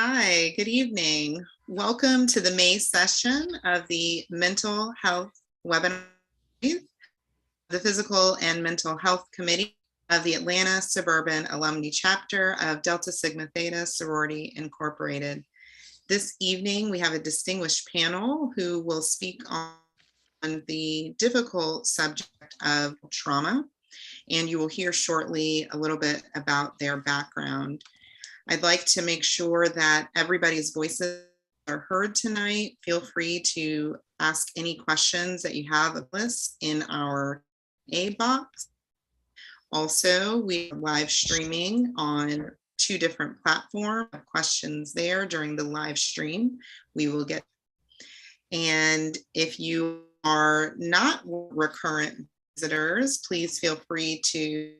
Hi, good evening. Welcome to the May session of the Mental Health Webinar, the Physical and Mental Health Committee of the Atlanta Suburban Alumni Chapter of Delta Sigma Theta Sorority Incorporated. This evening, we have a distinguished panel who will speak on the difficult subject of trauma, and you will hear shortly a little bit about their background. I'd like to make sure that everybody's voices are heard tonight. Feel free to ask any questions that you have of us in our A box. Also, we are live streaming on 2 different platforms. Questions there during the live stream, we will get. And if you are not recurrent visitors, please feel free to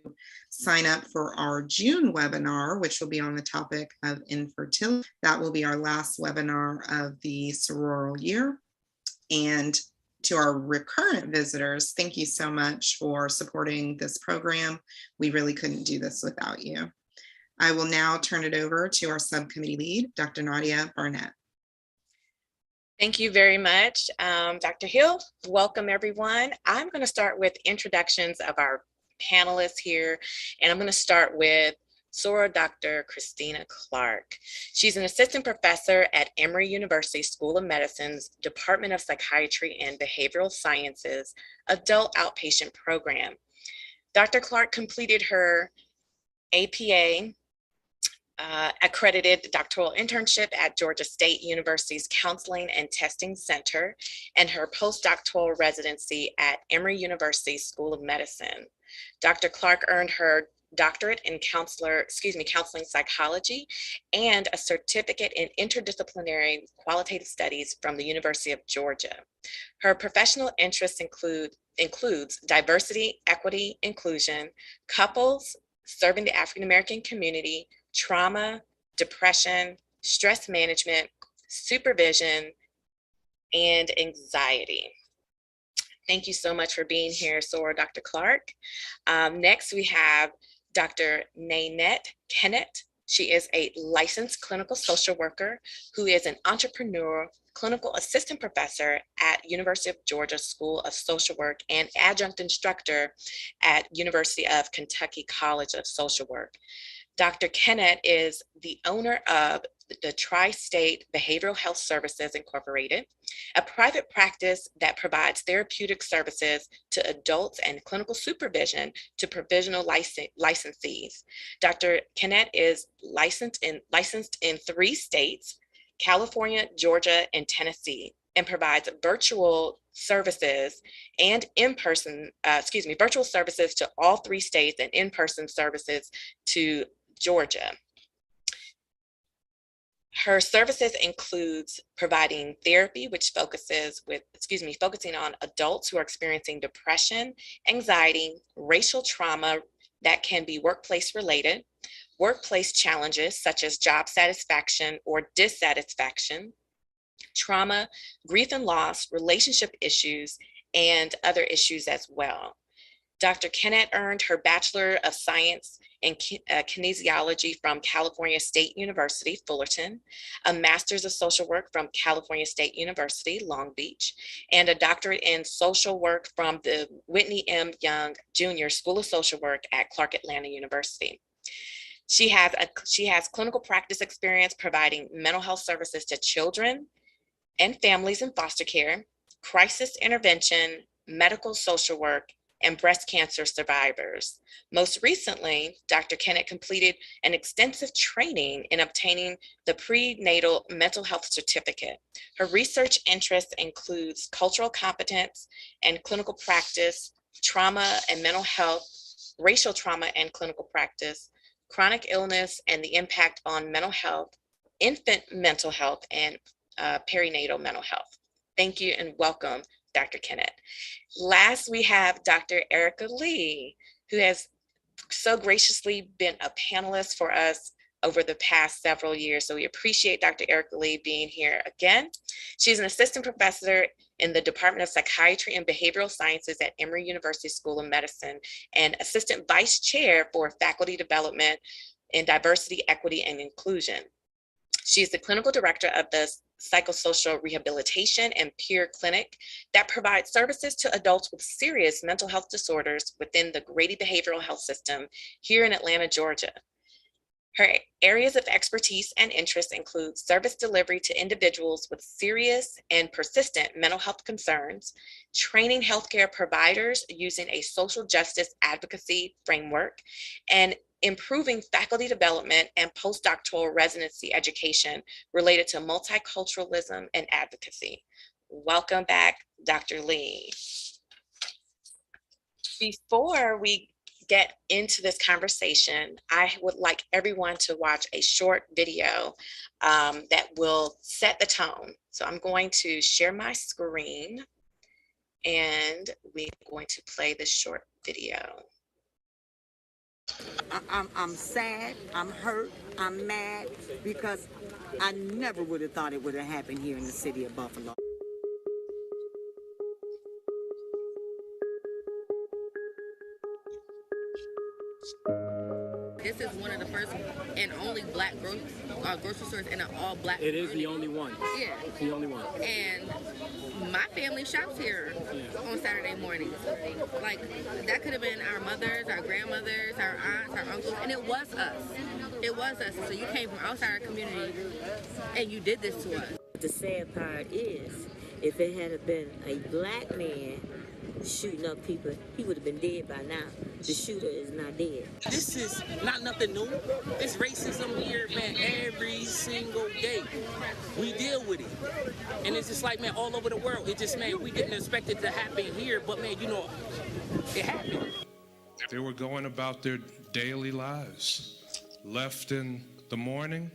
sign up for our June webinar, which will be on the topic of infertility. That will be our last webinar of the sororal year. And to our recurrent visitors, thank you so much for supporting this program. We really couldn't do this without you. I will now turn it over to our subcommittee lead, Dr. Nadia Barnett. Thank you very much, Dr. Hill. Welcome, everyone. I'm going to start with introductions of our panelists here, and I'm going to start with Soror Dr. Christina Clark. She's an assistant professor at Emory University School of Medicine's Department of Psychiatry and Behavioral Sciences Adult Outpatient Program. Dr. Clark completed her APA accredited doctoral internship at Georgia State University's Counseling and Testing Center and her postdoctoral residency at Emory University School of Medicine. Dr. Clark earned her doctorate in counseling psychology and a certificate in interdisciplinary qualitative studies from the University of Georgia. Her professional interests includes diversity, equity, inclusion, couples, serving the African American community, trauma, depression, stress management, supervision, and anxiety. Thank you so much for being here, Soror Dr. Clark. Next, we have Dr. Nanette Kennett. She is a licensed clinical social worker who is an entrepreneur, clinical assistant professor at University of Georgia School of Social Work and adjunct instructor at University of Kentucky College of Social Work. Dr. Kennett is the owner of the Tri-State Behavioral Health Services Incorporated, a private practice that provides therapeutic services to adults and clinical supervision to provisional licensees. Dr. Kennett is licensed in 3 states, California, Georgia, and Tennessee, and provides virtual services and virtual services to all 3 states and in-person services to Georgia. Her services includes providing therapy, which focusing on adults who are experiencing depression, anxiety, racial trauma that can be workplace related, workplace challenges such as job satisfaction or dissatisfaction, trauma, grief and loss, relationship issues, and other issues as well. Dr. Kennett earned her Bachelor of Science in Kinesiology from California State University, Fullerton, a Master's of Social Work from California State University, Long Beach, and a doctorate in social work from the Whitney M. Young Jr. School of Social Work at Clark Atlanta University. She has clinical practice experience providing mental health services to children and families in foster care, crisis intervention, medical social work, and breast cancer survivors. Most recently, Dr. Kennett completed an extensive training in obtaining the prenatal mental health certificate. Her research interests includes cultural competence and clinical practice, trauma and mental health, racial trauma and clinical practice, chronic illness and the impact on mental health, infant mental health, and perinatal mental health. Thank you and welcome, Dr. Kennett. Last, we have Dr. Erica Lee, who has so graciously been a panelist for us over the past several years. So we appreciate Dr. Erica Lee being here again. She's an assistant professor in the Department of Psychiatry and Behavioral Sciences at Emory University School of Medicine and assistant vice chair for faculty development in diversity, equity, and inclusion. She is the clinical director of the Psychosocial Rehabilitation and Peer Clinic that provides services to adults with serious mental health disorders within the Grady Behavioral Health System here in Atlanta, Georgia. Her areas of expertise and interest include service delivery to individuals with serious and persistent mental health concerns, training healthcare providers using a social justice advocacy framework, and improving faculty development and postdoctoral residency education related to multiculturalism and advocacy. Welcome back, Dr. Lee. Before we get into this conversation, I would like everyone to watch a short video that will set the tone. So I'm going to share my screen and we're going to play this short video. I'm sad, I'm hurt, I'm mad because I never would have thought it would have happened here in the city of Buffalo. This is one of the first and only black grocery stores in an all black It is the only one. Yeah. It's the only one. And my family shops here on Saturday mornings. Like, that could have been our mothers, our grandmothers, our aunts, our uncles, and it was us. It was us. So you came from outside our community and you did this to us. The sad part is, if it had been a black man shooting up people, he would have been dead by now. The shooter is not dead. This is not nothing new. It's racism here, man, every single day. We deal with it. And it's just like, man, all over the world. It just, man, we didn't expect it to happen here, but, man, you know, it happened. They were going about their daily lives, left in the morning,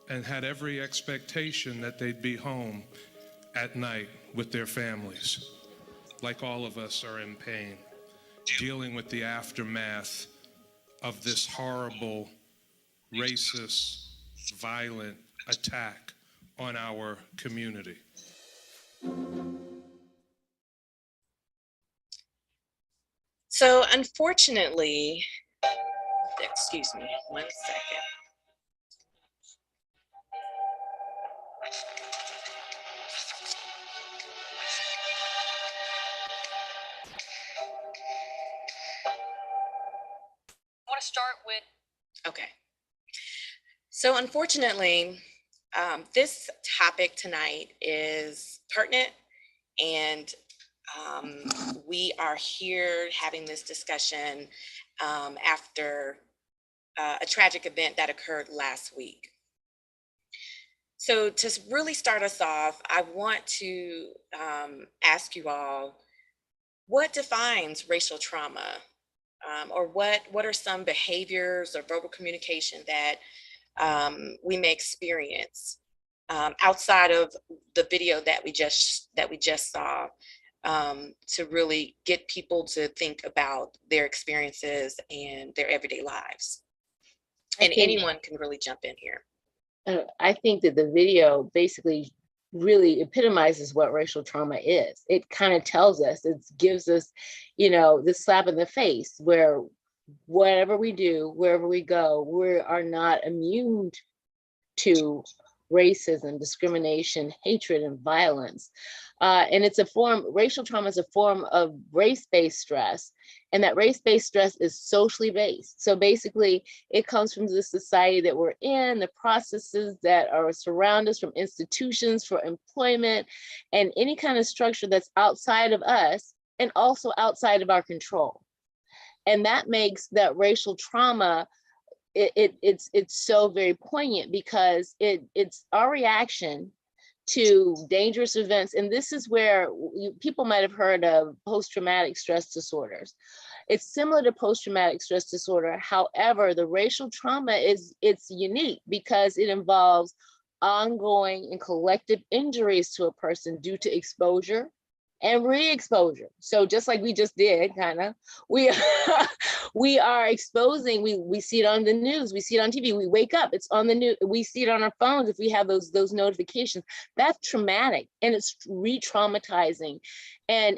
and had every expectation that they'd be home at night with their families. Like all of us are in pain, dealing with the aftermath of this horrible, racist, violent attack on our community. So unfortunately, excuse me, 1 second. Start with. Okay. So unfortunately, this topic tonight is pertinent, and we are here having this discussion after a tragic event that occurred last week. So to really start us off, I want to ask you all, what defines racial trauma? Or what are some behaviors or verbal communication that we may experience outside of the video that we just saw, to really get people to think about their experiences and their everyday lives? And anyone can really jump in here. I think that the video basically really epitomizes what racial trauma is. It kind of tells us, it gives us, you know, the slap in the face where whatever we do, wherever we go, we are not immune to racism, discrimination, hatred, and violence. And it's a form, racial trauma is a form of race-based stress, and that race-based stress is socially based. So basically, it comes from the society that we're in, the processes that are surround us, from institutions for employment, and any kind of structure that's outside of us and also outside of our control. And that makes that racial trauma, it's so very poignant, because it's our reaction to dangerous events. And this is where people might have heard of post-traumatic stress disorders. It's similar to post-traumatic stress disorder. However, the racial trauma it's unique because it involves ongoing and collective injuries to a person due to exposure and re-exposure. So just like we just did, kind of, we are exposing, we see it on the news, we see it on TV, we wake up, it's on the news, we see it on our phones if we have those notifications. That's traumatic, and it's re-traumatizing. And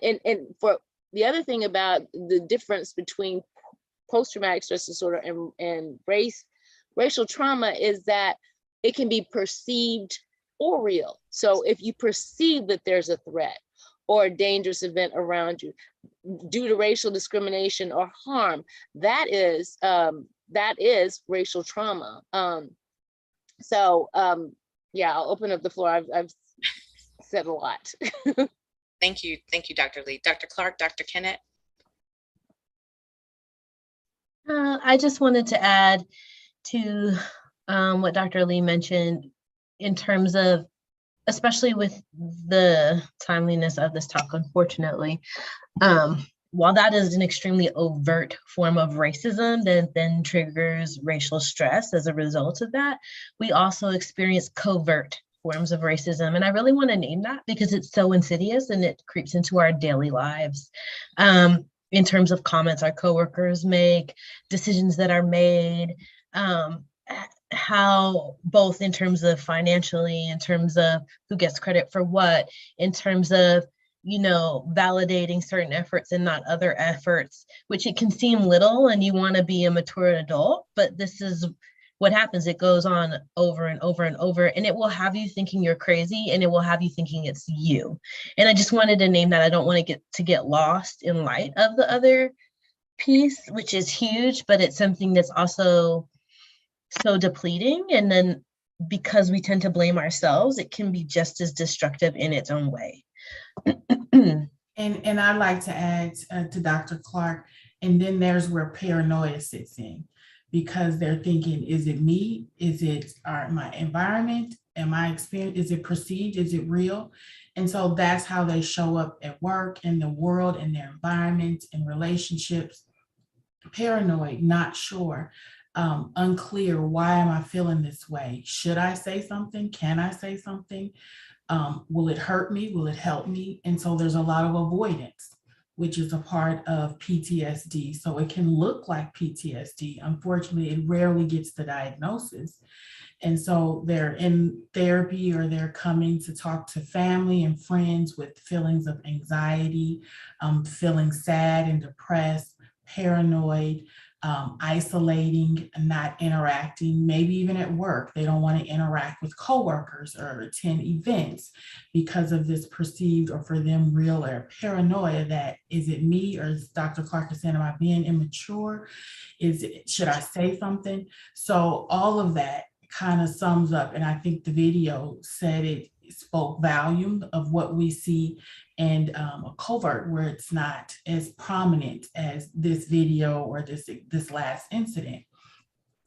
for the other thing about the difference between post-traumatic stress disorder and racial trauma is that it can be perceived or real. So if you perceive that there's a threat or a dangerous event around you due to racial discrimination or harm, that is racial trauma. Yeah, I'll open up the floor. I've said a lot. Thank you, Dr. Lee. Dr. Clark, Dr. Kennett. I just wanted to add to what Dr. Lee mentioned in terms of, especially with the timeliness of this talk, unfortunately, while that is an extremely overt form of racism that then triggers racial stress as a result of that, we also experience covert forms of racism. And I really want to name that because it's so insidious and it creeps into our daily lives. In terms of comments our coworkers make, decisions that are made, how both in terms of financially, in terms of who gets credit for what, in terms of, validating certain efforts and not other efforts, which it can seem little and you want to be a mature adult, but this is what happens. It goes on over and over and over, and it will have you thinking you're crazy, and it will have you thinking it's you. And I just wanted to name that. I don't want to get lost in light of the other piece, which is huge, but it's something that's also so depleting. And then because we tend to blame ourselves, it can be just as destructive in its own way. And I'd like to add to Dr. Clark, and then there's where paranoia sits in, because they're thinking, is it me? Is it my environment? Am I experiencing? Is it perceived? Is it real? And so that's how they show up at work, in the world, in their environment, in relationships. Paranoid, not sure, unclear. Why am I feeling this way? Should I say something? Can I say something? Will it hurt me? Will it help me? And so there's a lot of avoidance, which is a part of PTSD. So it can look like PTSD. Unfortunately, it rarely gets the diagnosis. And so they're in therapy, or they're coming to talk to family and friends with feelings of anxiety, feeling sad and depressed, paranoid, isolating, not interacting, maybe even at work. They don't want to interact with coworkers or attend events because of this perceived, or for them, real or paranoia that, is it me? Or as Dr. Clark is saying, am I being immature? Should I say something? So all of that kind of sums up, and I think the video said it spoke volume of what we see, and a covert where it's not as prominent as this video or this last incident.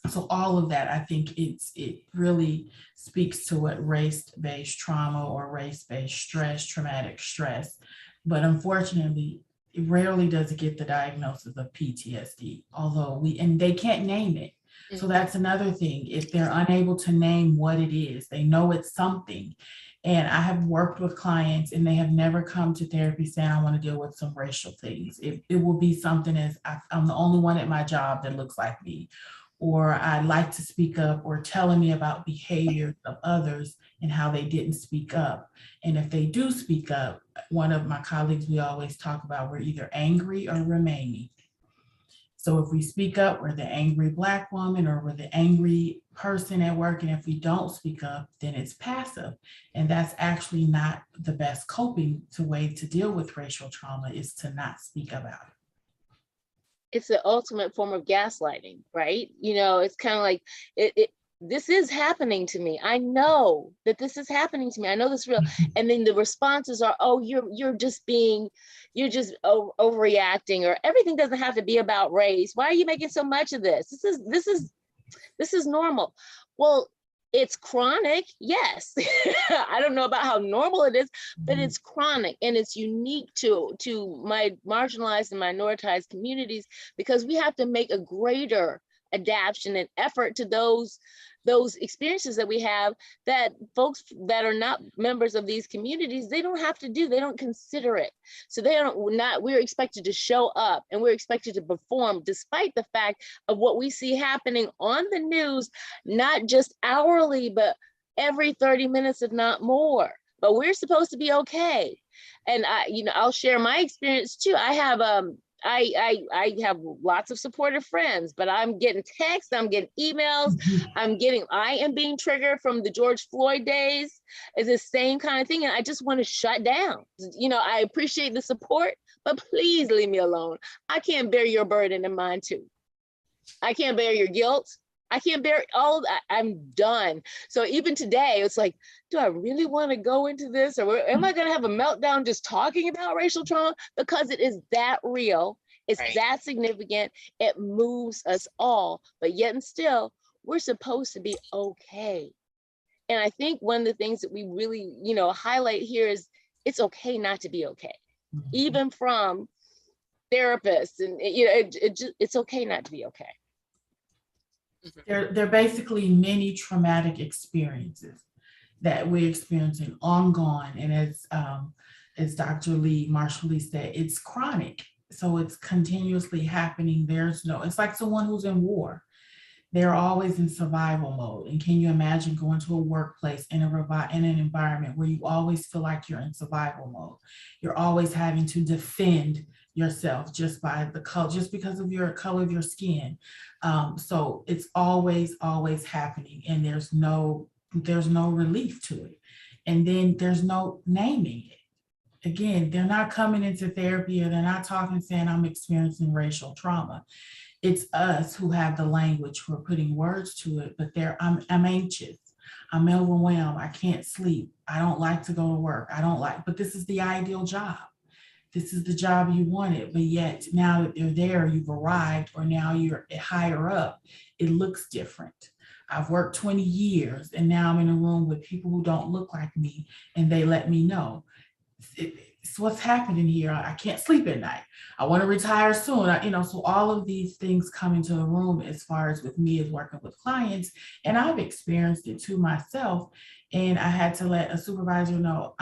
So all of that, I think it really speaks to what race-based trauma or race-based stress, traumatic stress. But unfortunately, it rarely does it get the diagnosis of PTSD, although and they can't name it. So that's another thing. If they're unable to name what it is, they know it's something. And I have worked with clients, and they have never come to therapy saying, I want to deal with some racial things. It will be something as, I'm the only one at my job that looks like me, or I'd like to speak up, or telling me about behaviors of others and how they didn't speak up. And if they do speak up, one of my colleagues, we always talk about, we're either angry or remaining. So if we speak up, we're the angry Black woman, or we're the angry person at work. And if we don't speak up, then it's passive. And that's actually not the best coping way to deal with racial trauma, is to not speak about it. It's the ultimate form of gaslighting, right? It's kind of like, this is happening to me. I know that this is happening to me. I know this is real. And then the responses are, oh, you're just overreacting, or everything doesn't have to be about race. Why are you making so much of this? This is normal. Well, it's chronic, yes. I don't know about how normal it is, but it's chronic, and it's unique to my marginalized and minoritized communities, because we have to make a greater adaptation and effort to those experiences that we have, that folks that are not members of these communities, they don't have to do, they don't consider it. So we're expected to show up, and we're expected to perform despite the fact of what we see happening on the news, not just hourly, but every 30 minutes, if not more. But we're supposed to be okay. And I'll share my experience too. I have I have lots of supportive friends, but I'm getting texts, I'm getting emails, I am being triggered from the George Floyd days. It's the same kind of thing. And I just want to shut down. You know, I appreciate the support, but please leave me alone. I can't bear your burden and mine too. I can't bear your guilt. I can't bear all that. I'm done. So even today, it's like, do I really want to go into this? Or am I going to have a meltdown just talking about racial trauma? Because it is that real. It's that significant. It moves us all. But yet and still, we're supposed to be okay. And I think one of the things that we really, you know, highlight here is it's okay not to be okay. Even from therapists, and you know, it's okay not to be okay. They're basically many traumatic experiences that we're experiencing ongoing. And as Dr. Marshall Lee said, it's chronic. So it's continuously happening. It's like someone who's in war. They're always in survival mode. And can you imagine going to a workplace in an environment where you always feel like you're in survival mode? You're always having to defend yourself just by the color, just because of your color of your skin. So it's always happening, and there's no relief to it. And then there's no naming it. Again, they're not coming into therapy, or they're not talking saying I'm experiencing racial trauma. It's us who have the language, who are putting words to it, but I'm anxious. I'm overwhelmed. I can't sleep. I don't like to go to work. But this is the ideal job. This is the job you wanted, but yet now that you're there, you've arrived, or now you're higher up, it looks different. I've worked 20 years and now I'm in a room with people who don't look like me, and they let me know. It's what's happening here. I can't sleep at night. I want to retire soon. So all of these things come into the room as far as with me as working with clients, and I've experienced it too myself. And I had to let a supervisor know,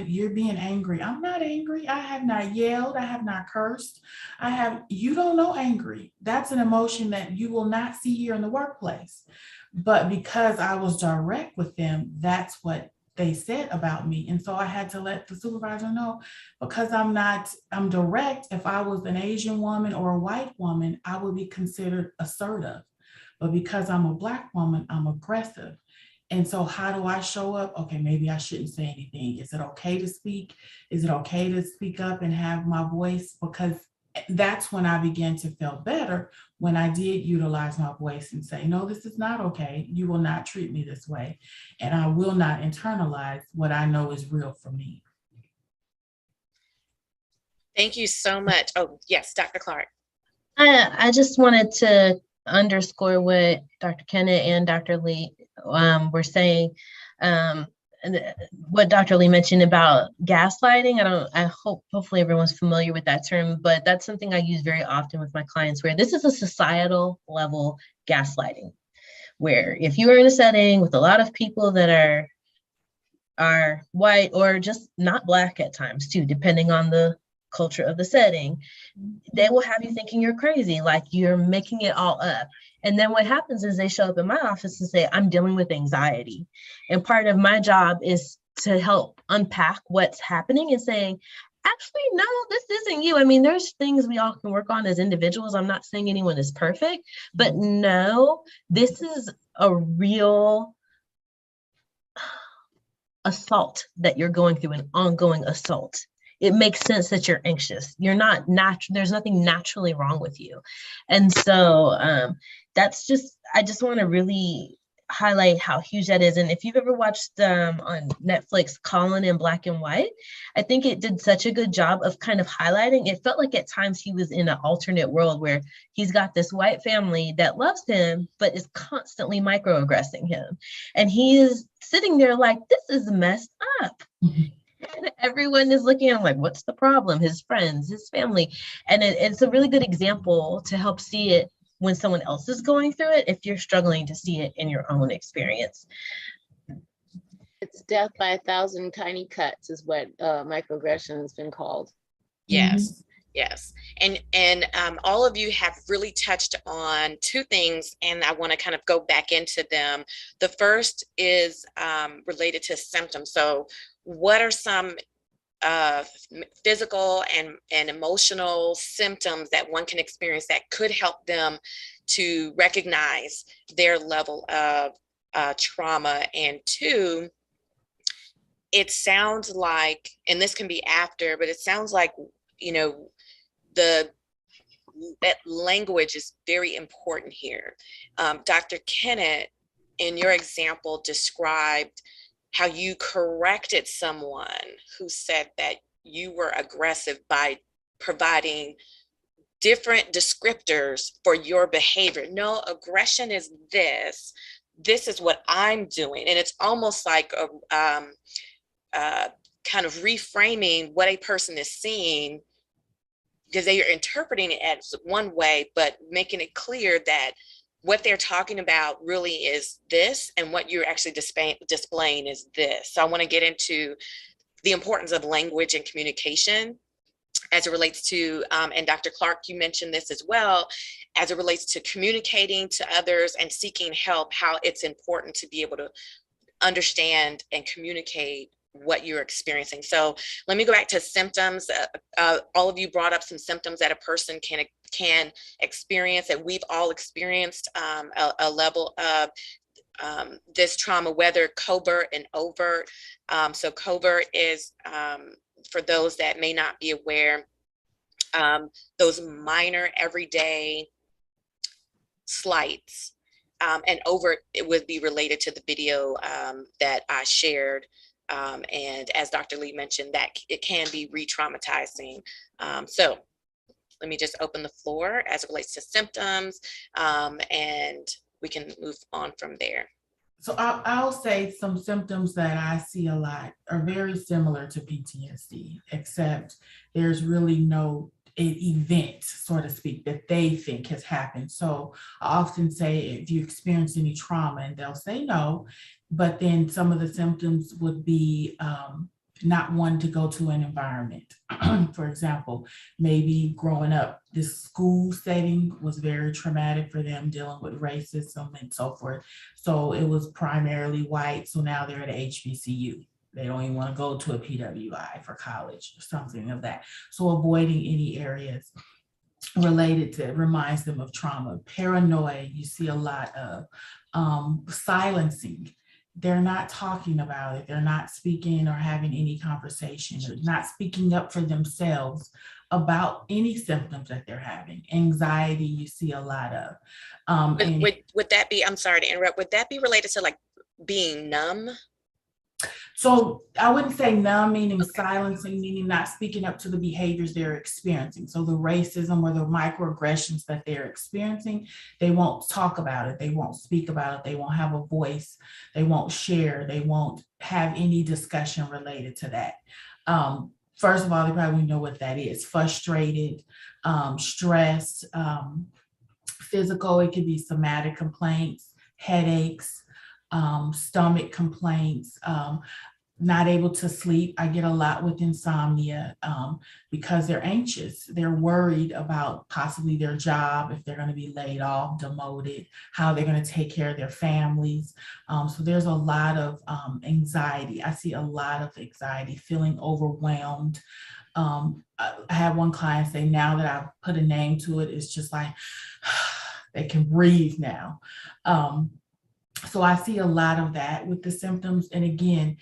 you're being angry. I'm not angry. I have not yelled. I have not cursed. You don't know angry. That's an emotion that you will not see here in the workplace. But because I was direct with them, that's what they said about me. And so I had to let the supervisor know, because I'm direct. If I was an Asian woman or a white woman, I would be considered assertive. But because I'm a Black woman, I'm aggressive. And so how do I show up? Okay, maybe I shouldn't say anything. Is it okay to speak? Is it okay to speak up and have my voice? Because that's when I began to feel better, when I did utilize my voice and say, no, this is not okay. You will not treat me this way. And I will not internalize what I know is real for me. Thank you so much. Oh, yes, Dr. Clark. I just wanted to underscore what Dr. Kennett and Dr. Lee were saying. And what Dr. Lee mentioned about gaslighting, hopefully everyone's familiar with that term, but that's something I use very often with my clients, where this is a societal level gaslighting, where if you are in a setting with a lot of people that are white, or just not Black at times too, depending on the culture of the setting, they will have you thinking you're crazy, like you're making it all up. And then what happens is they show up in my office and say, I'm dealing with anxiety. And part of my job is to help unpack what's happening and saying, actually, no, this isn't you. I mean, there's things we all can work on as individuals. I'm not saying anyone is perfect, but no, this is a real assault that you're going through, an ongoing assault. It makes sense that you're anxious. You're not natural. There's nothing naturally wrong with you. And so I just want to really highlight how huge that is. And if you've ever watched on Netflix, Colin in Black and White, I think it did such a good job of kind of highlighting. It felt like at times he was in an alternate world where he's got this white family that loves him, but is constantly microaggressing him. And he is sitting there like, this is messed up. And everyone is looking at him like, what's the problem? His friends, his family. And it's a really good example to help see it when someone else is going through it, if you're struggling to see it in your own experience. It's death by 1,000 tiny cuts is what microaggression has been called. Yes. Mm-hmm. Yes. And all of you have really touched on two things, and I want to kind of go back into them. The first is related to symptoms. So what are some physical and emotional symptoms that one can experience that could help them to recognize their level of trauma. And two, it sounds like, and this can be after, but it sounds like, you know, that language is very important here. Dr. Kennett, in your example, described how you corrected someone who said that you were aggressive by providing different descriptors for your behavior. No, aggression is this. This is what I'm doing. And it's almost like a kind of reframing what a person is seeing, because they are interpreting it as one way, but making it clear that what they're talking about really is this, and what you're actually displaying is this. So I want to get into the importance of language and communication as it relates to, and Dr. Clark, you mentioned this as well, as it relates to communicating to others and seeking help, how it's important to be able to understand and communicate what you're experiencing. So let me go back to symptoms. All of you brought up some symptoms that a person can experience, and we've all experienced a level of this trauma, whether covert and overt. So covert is, for those that may not be aware, those minor everyday slights, and overt, it would be related to the video that I shared. And as Dr. Lee mentioned, that it can be re-traumatizing. So let me just open the floor as it relates to symptoms, and we can move on from there. So I'll say some symptoms that I see a lot are very similar to PTSD, except there's really no event, so to speak, that they think has happened. So I often say, if you experience any trauma, and they'll say no, but then some of the symptoms would be not wanting to go to an environment. For example, maybe growing up, this school setting was very traumatic for them, dealing with racism and so forth. So it was primarily white. So now they're at a HBCU. They don't even want to go to a PWI for college or something of that. So avoiding any areas related to it reminds them of trauma. Paranoia, you see a lot of silencing. They're not talking about it. They're not speaking or having any conversation. They're not speaking up for themselves about any symptoms that they're having. Anxiety, you see a lot of. Would that be, I'm sorry to interrupt, would that be related to like being numb? So I wouldn't say numb, meaning silencing, meaning not speaking up to the behaviors they're experiencing. So the racism or the microaggressions that they're experiencing, they won't talk about it. They won't speak about it. They won't have a voice. They won't share. They won't have any discussion related to that. First of all, they probably know what that is. Frustrated, stressed, physical, it could be somatic complaints, headaches, stomach complaints, not able to sleep. I get a lot with insomnia because they're anxious. They're worried about possibly their job, if they're going to be laid off, demoted, how they're going to take care of their families. So there's a lot of anxiety. I see a lot of anxiety, feeling overwhelmed. I had one client say, now that I've put a name to it, it's just like they can breathe now. So I see a lot of that with the symptoms. And again,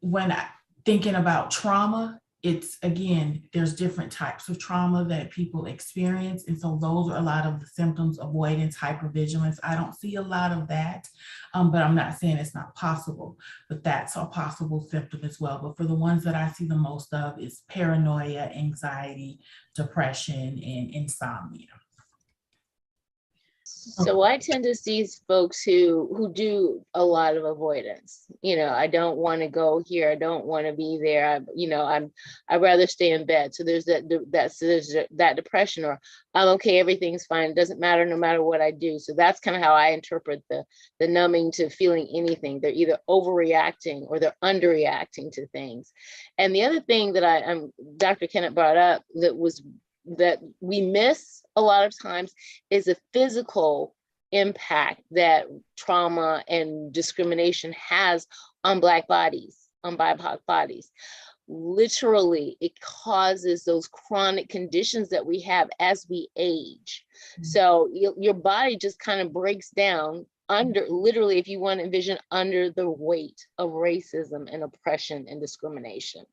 when I thinking about trauma, it's again, there's different types of trauma that people experience. And so those are a lot of the symptoms: avoidance, hypervigilance. I don't see a lot of that, but I'm not saying it's not possible, but that's a possible symptom as well. But for the ones that I see the most of is paranoia, anxiety, depression, and insomnia. So I tend to see folks who do a lot of avoidance. You know, I don't want to go here. I don't want to be there. I'd rather stay in bed. So there's that depression, or I'm okay, everything's fine. It doesn't matter no matter what I do. So that's kind of how I interpret the numbing to feeling anything. They're either overreacting or they're underreacting to things. And the other thing that Dr. Kennett brought up that we miss a lot of times is the physical impact that trauma and discrimination has on Black bodies, on BIPOC bodies. literally it causes those chronic conditions that we have as we age. So your body just kind of breaks down under, literally, if you want to envision, under the weight of racism and oppression and discrimination.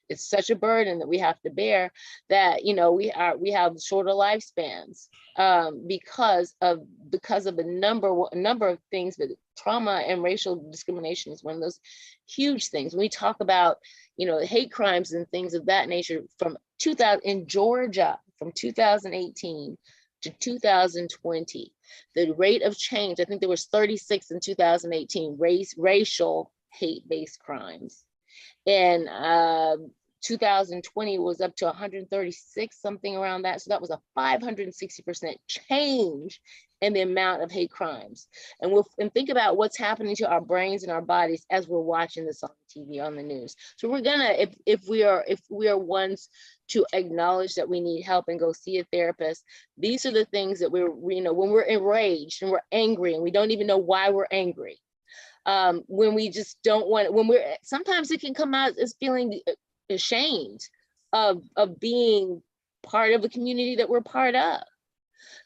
It's such a burden that we have to bear that, you know, we have shorter lifespans because of a number of things. But trauma and racial discrimination is one of those huge things. When we talk about, you know, hate crimes and things of that nature, from 2000 in Georgia, from 2018 to 2020, the rate of change, I think there was 36 in 2018 racial hate-based crimes. And 2020 was up to 136, something around that. So that was a 560% change in the amount of hate crimes. And think about what's happening to our brains and our bodies as we're watching this on TV, on the news. So we're gonna, if we are ones to acknowledge that we need help and go see a therapist, these are the things that you know, when we're enraged and we're angry and we don't even know why we're angry. When we just don't want, sometimes it can come out as feeling ashamed of being part of a community that we're part of.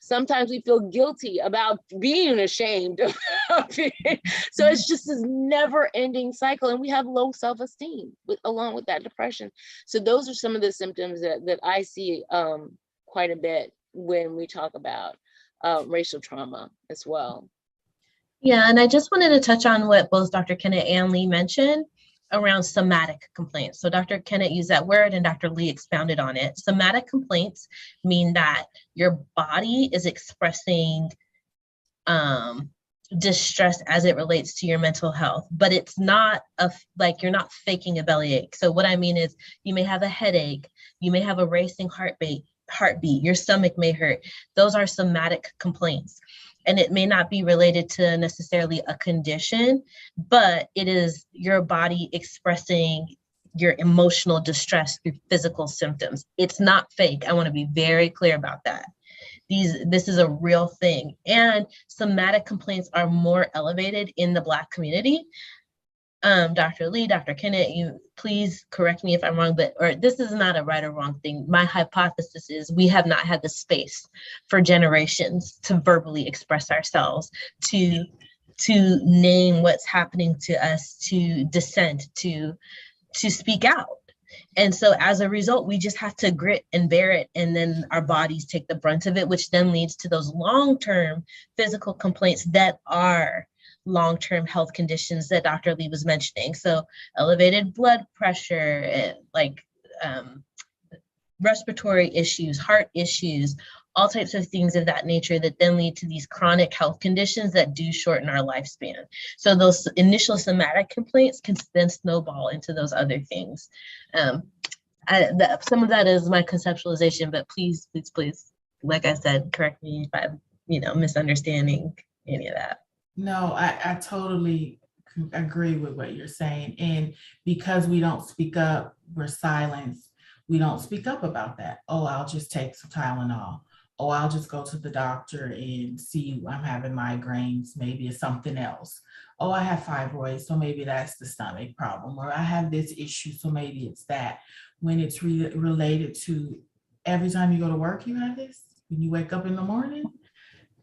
Sometimes we feel guilty about being ashamed of it. So it's just this never ending cycle, and we have low self-esteem along with that depression. So those are some of the symptoms that I see quite a bit when we talk about racial trauma as well. Yeah, and I just wanted to touch on what both Dr. Kennett and Lee mentioned around somatic complaints. So Dr. Kennett used that word and Dr. Lee expounded on it. Somatic complaints mean that your body is expressing distress as it relates to your mental health, but it's not like you're not faking a bellyache. So what I mean is you may have a headache, you may have a racing heartbeat, your stomach may hurt. Those are somatic complaints. And it may not be related to necessarily a condition, but it is your body expressing your emotional distress through physical symptoms. It's not fake. I want to be very clear about that. This is a real thing. And somatic complaints are more elevated in the Black community. Dr. Lee, Dr. Kennett, you please correct me if I'm wrong, or this is not a right or wrong thing. My hypothesis is we have not had the space for generations to verbally express ourselves, to name what's happening to us, to dissent, to speak out. And so as a result, we just have to grit and bear it, and then our bodies take the brunt of it, which then leads to those long-term physical complaints that are long-term health conditions that Dr. Lee was mentioning. So elevated blood pressure, like respiratory issues, heart issues, all types of things of that nature that then lead to these chronic health conditions that do shorten our lifespan. So those initial somatic complaints can then snowball into those other things. Some of that is my conceptualization, but please, like I said, correct me if I'm, misunderstanding any of that. No, I totally agree with what you're saying. And because we don't speak up, we're silenced. We don't speak up about that. Oh, I'll just take some Tylenol. Oh, I'll just go to the doctor and see I'm having migraines. Maybe it's something else. Oh, I have fibroids, so maybe that's the stomach problem. Or I have this issue, so maybe it's that. When it's related to every time you go to work, you have this. When you wake up in the morning,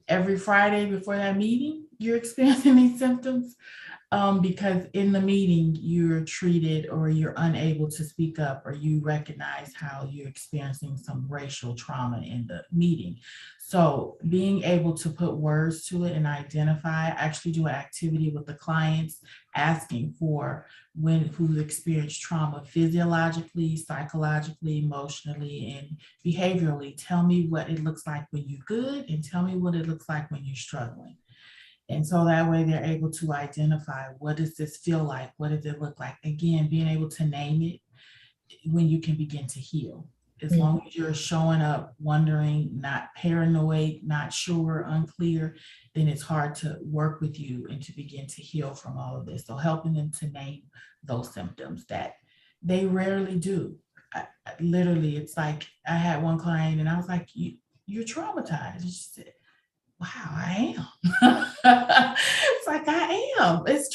every Friday before that meeting, you're experiencing these symptoms because in the meeting you're treated or you're unable to speak up, or you recognize how you're experiencing some racial trauma in the meeting. So being able to put words to it and identify, actually do an activity with the clients, asking for who's experienced trauma physiologically, psychologically, emotionally, and behaviorally. Tell me what it looks like when you're good, and tell me what it looks like when you're struggling. And so that way they're able to identify, what does this feel like? What does it look like? Again, being able to name it when you can begin to heal. As long as you're showing up wondering, not paranoid, not sure, unclear, then it's hard to work with you and to begin to heal from all of this. So helping them to name those symptoms that they rarely do. Literally, it's like I had one client and I was like, you're traumatized. And she said, wow, I am. It's like, I am. It's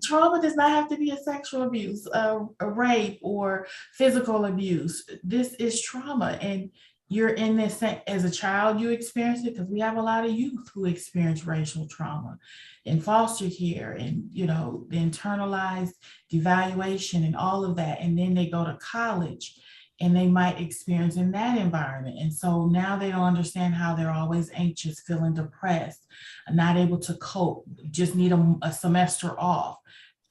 trauma does not have to be a sexual abuse, a rape, or physical abuse. This is trauma, and you're in this as a child, you experience it, because we have a lot of youth who experience racial trauma in foster care, and the internalized devaluation and all of that, and then they go to college and they might experience in that environment. And so now they don't understand how they're always anxious, feeling depressed, not able to cope, just need a semester off.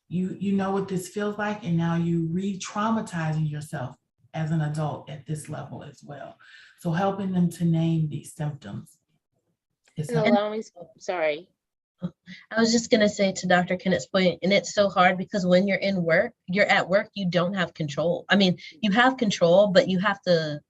You know what this feels like, and now you re-traumatizing yourself as an adult at this level as well. So helping them to name these symptoms. Sorry. I was just going to say to Dr. Kennett's point, and it's so hard because when you're at work, you don't have control. I mean, you have control, but you have to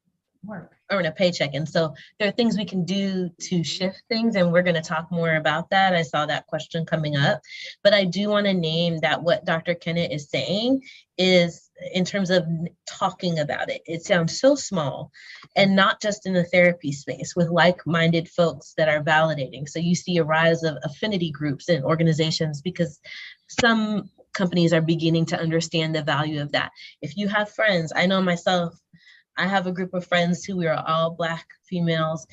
earn a paycheck. And so there are things we can do to shift things, and we're going to talk more about that. I saw that question coming up, but I do want to name that what Dr. Kennett is saying is, in terms of talking about it, it sounds so small, and not just in the therapy space with like-minded folks that are validating. So you see a rise of affinity groups and organizations because some companies are beginning to understand the value of that. If you have friends, I know myself, I have a group of friends who are all Black females,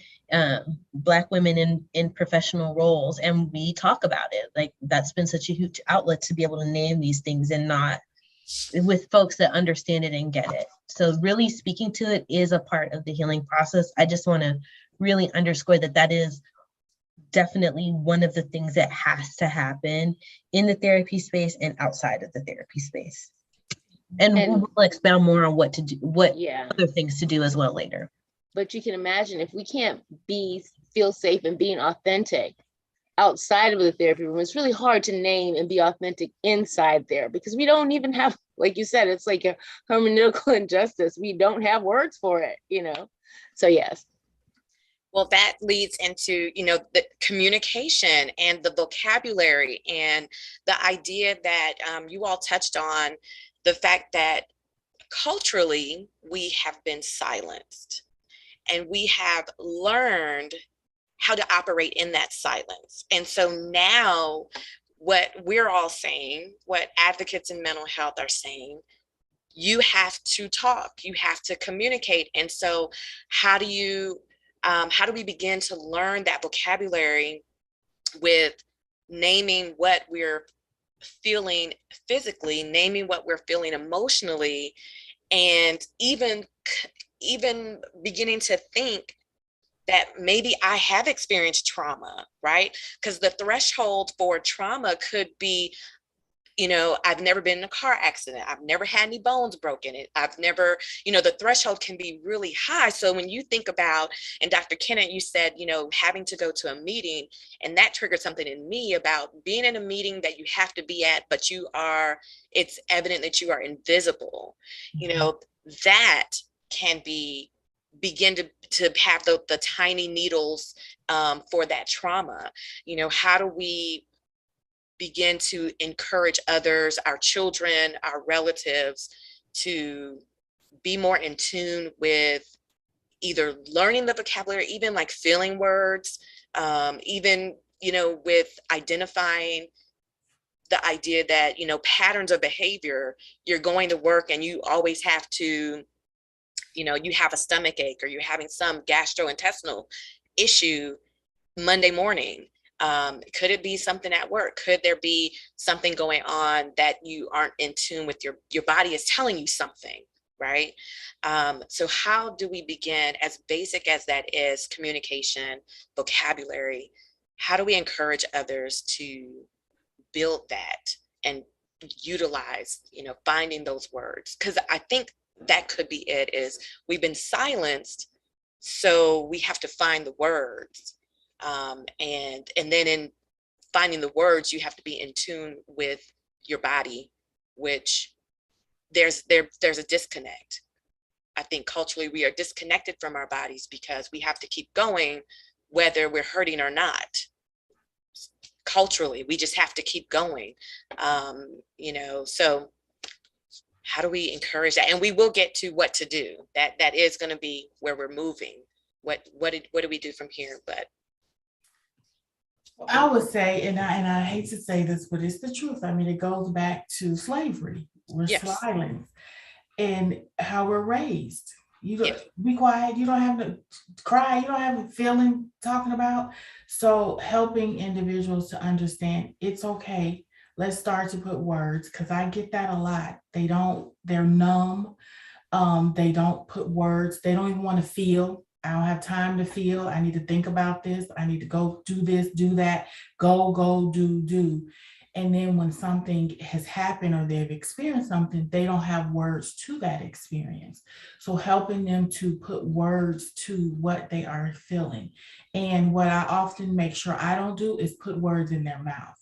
Black women in professional roles, and we talk about it. Like, that's been such a huge outlet to be able to name these things, and not with folks that understand it and get it. So really speaking to it is a part of the healing process. I just want to really underscore that is definitely one of the things that has to happen in the therapy space and outside of the therapy space. And we'll expound more on what other things to do as well later. But you can imagine, if we can't feel safe and being authentic outside of the therapy room, it's really hard to name and be authentic inside there, because we don't even have, like you said, it's like a hermeneutical injustice. We don't have words for it, So yes. Well, that leads into, the communication and the vocabulary, and the idea that you all touched on, the fact that culturally we have been silenced, and we have learned how to operate in that silence. And so now what we're all saying, what advocates in mental health are saying, you have to talk, you have to communicate. And so how do we begin to learn that vocabulary with naming what we're feeling physically, naming what we're feeling emotionally, and even beginning to think that maybe I have experienced trauma, right? Because the threshold for trauma could be, I've never been in a car accident. I've never had any bones broken. I've never, the threshold can be really high. So when you think about, and Dr. Kennett, you said, having to go to a meeting, and that triggered something in me about being in a meeting that you have to be at, but it's evident that you are invisible. That can begin to have the tiny needles for that trauma. How do we begin to encourage others, our children, our relatives, to be more in tune with either learning the vocabulary, even like feeling words, even, with identifying the idea that, patterns of behavior, you're going to work and you always have to, you have a stomach ache, or you're having some gastrointestinal issue Monday morning. Could it be something at work? Could there be something going on that you aren't in tune with? Your body is telling you something, right? So how do we begin, as basic as that is, communication, vocabulary, how do we encourage others to build that and utilize, finding those words? Because I think that could be it, is we've been silenced, so we have to find the words. And then in finding the words, you have to be in tune with your body, which there's a disconnect. I think culturally we are disconnected from our bodies because we have to keep going whether we're hurting or not. Culturally, we just have to keep going. So how do we encourage that? And we will get to what to do. That is going to be where we're moving. What do we do from here? But I would say, and I hate to say this, but it's the truth. I mean, it goes back to slavery. We're Yes. silenced, and how we're raised. You don't Yes. be quiet. You don't have to cry. You don't have a feeling talking about. So helping individuals to understand it's okay. Let's start to put words, because I get that a lot. They're numb. They don't put words. They don't even want to feel. I don't have time to feel. I need to think about this. I need to go do this, do that, go, do. And then when something has happened or they've experienced something, they don't have words to that experience. So helping them to put words to what they are feeling. And what I often make sure I don't do is put words in their mouth.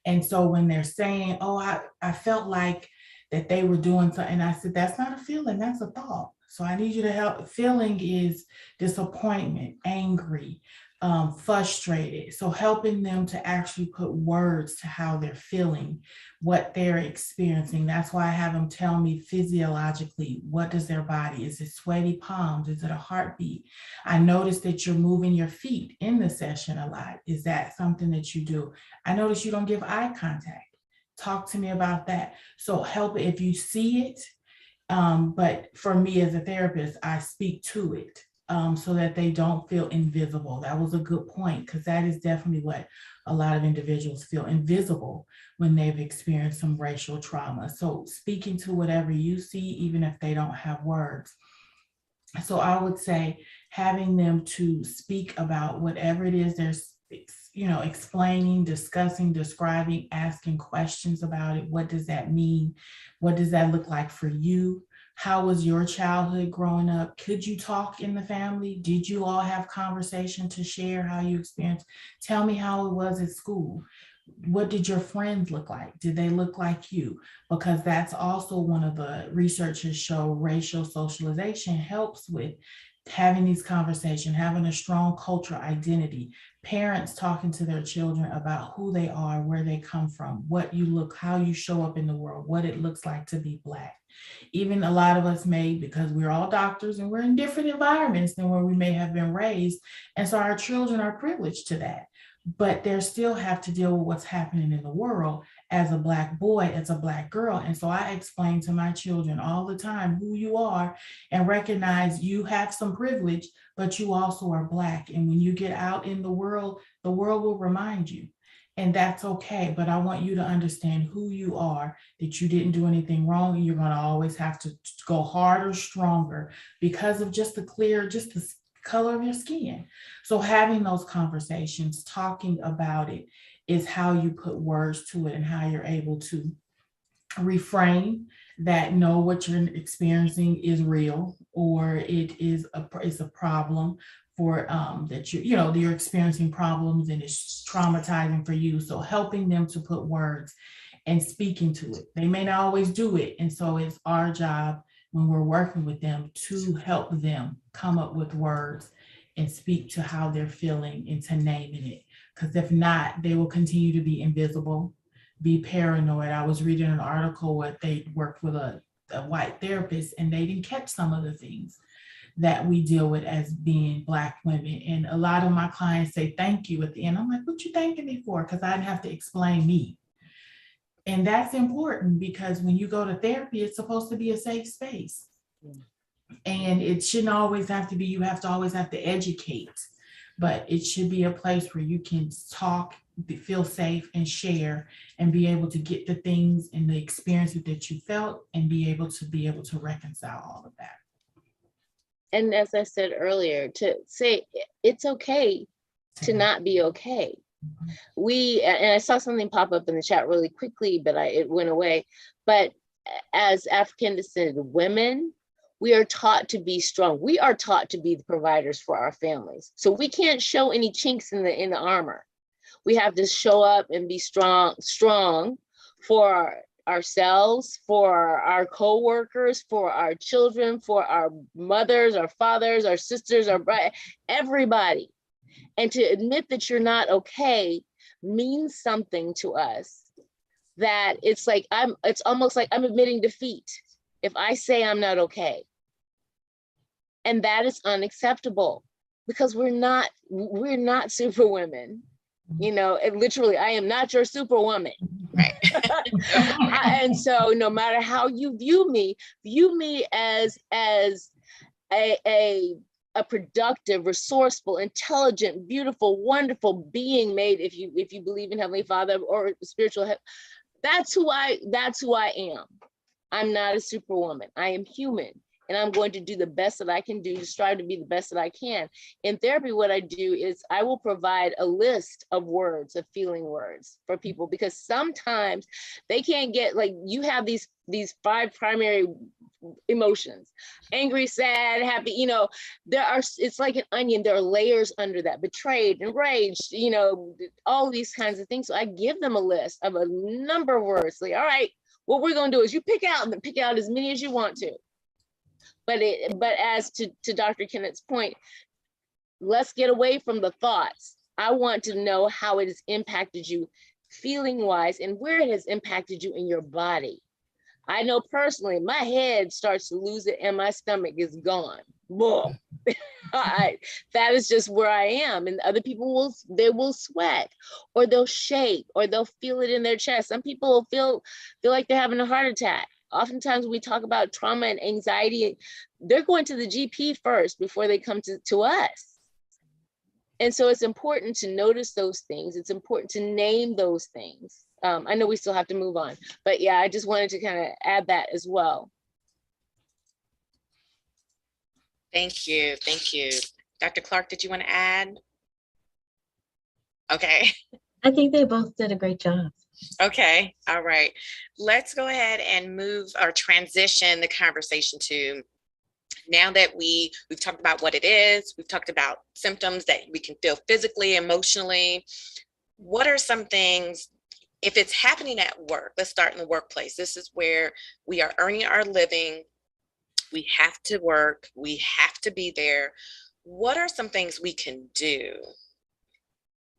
And so when they're saying, oh, I felt like that they were doing something, and I said, that's not a feeling, that's a thought. So I need you to help. Feeling is disappointment, angry, frustrated. So helping them to actually put words to how they're feeling, what they're experiencing. That's why I have them tell me physiologically, what does their body, is it sweaty palms? Is it a heartbeat? I noticed that you're moving your feet in the session a lot. Is that something that you do? I notice you don't give eye contact. Talk to me about that. So help it if you see it. But for me as a therapist, I speak to it so that they don't feel invisible. That was a good point, because that is definitely what a lot of individuals feel, invisible when they've experienced some racial trauma. So speaking to whatever you see, even if they don't have words. So I would say having them to speak about whatever it is they're explaining, discussing, describing, asking questions about it. What does that mean? What does that look like for you? How was your childhood growing up? Could you talk in the family? Did you all have conversation to share how you experienced? Tell me how it was at school. What did your friends look like? Did they look like you? Because that's also one of the researchers show racial socialization helps with having these conversations, having a strong cultural identity, parents talking to their children about who they are, where they come from, what you look, how you show up in the world, what it looks like to be Black. Even a lot of us may, because we're all doctors and we're in different environments than where we may have been raised. And so our children are privileged to that. But they still have to deal with what's happening in the world as a Black boy, as a Black girl. And so I explain to my children all the time who you are and recognize you have some privilege, but you also are Black. And when you get out in the world will remind you. And that's okay. But I want you to understand who you are, that you didn't do anything wrong. And you're going to always have to go harder, stronger because of just the color of your skin. So having those conversations, talking about it is how you put words to it and how you're able to reframe that, know what you're experiencing is real, or it's a problem for that you're experiencing problems and it's traumatizing for you. So helping them to put words and speaking to it. They may not always do it. And so it's our job when we're working with them to help them come up with words and speak to how they're feeling and to naming it. Because if not, they will continue to be invisible, be paranoid. I was reading an article where they worked with a white therapist and they didn't catch some of the things that we deal with as being Black women. And a lot of my clients say thank you at the end. I'm like, what you thanking me for? Because I didn't have to explain me. And that's important because when you go to therapy, it's supposed to be a safe space. And it shouldn't always have to be, you always have to educate, but it should be a place where you can talk, feel safe and share and be able to get the things and the experiences that you felt and be able to reconcile all of that. And as I said earlier, to say it's okay to not be okay. And I saw something pop up in the chat really quickly, but it went away. But as African descended women, we are taught to be strong. We are taught to be the providers for our families. So we can't show any chinks in the armor. We have to show up and be strong for ourselves, for our co-workers, for our children, for our mothers, our fathers, our sisters, everybody. And to admit that you're not okay means something to us. That it's almost like I'm admitting defeat if I say I'm not okay. And that is unacceptable because we're not super women. You know, and literally, I am not your superwoman. Right. And so no matter how you view me as a productive, resourceful, intelligent, beautiful, wonderful being made, if you believe in Heavenly Father or spiritual, that's who I am. I'm not a superwoman. I am human. And I'm going to do the best that I can do to strive to be the best that I can. In therapy, what I do is I will provide a list of words, of feeling words for people, because sometimes they can't get, like, you have these 5 primary emotions: angry, sad, happy, you know, it's like an onion. There are layers under that: betrayed, enraged, you know, all these kinds of things. So I give them a list of a number of words. Like, all right, what we're going to do is you pick out as many as you want to. But as to Dr. Kennett's point, let's get away from the thoughts. I want to know how it has impacted you feeling wise and where it has impacted you in your body. I know personally, my head starts to lose it and my stomach is gone. Whoa. That is just where I am. And other people will sweat, or they'll shake, or they'll feel it in their chest. Some people will feel like they're having a heart attack. Oftentimes we talk about trauma and anxiety, they're going to the GP first before they come to us. And so it's important to notice those things. It's important to name those things. I know we still have to move on, but yeah, I just wanted to kind of add that as well. Thank you. Thank you. Dr. Clark, did you want to add? Okay. I think they both did a great job. Okay. All right. Let's go ahead and move or transition the conversation to, now that we've talked about what it is, we've talked about symptoms that we can feel physically, emotionally. What are some things, if it's happening at work, let's start in the workplace. This is where we are earning our living. We have to work. We have to be there. What are some things we can do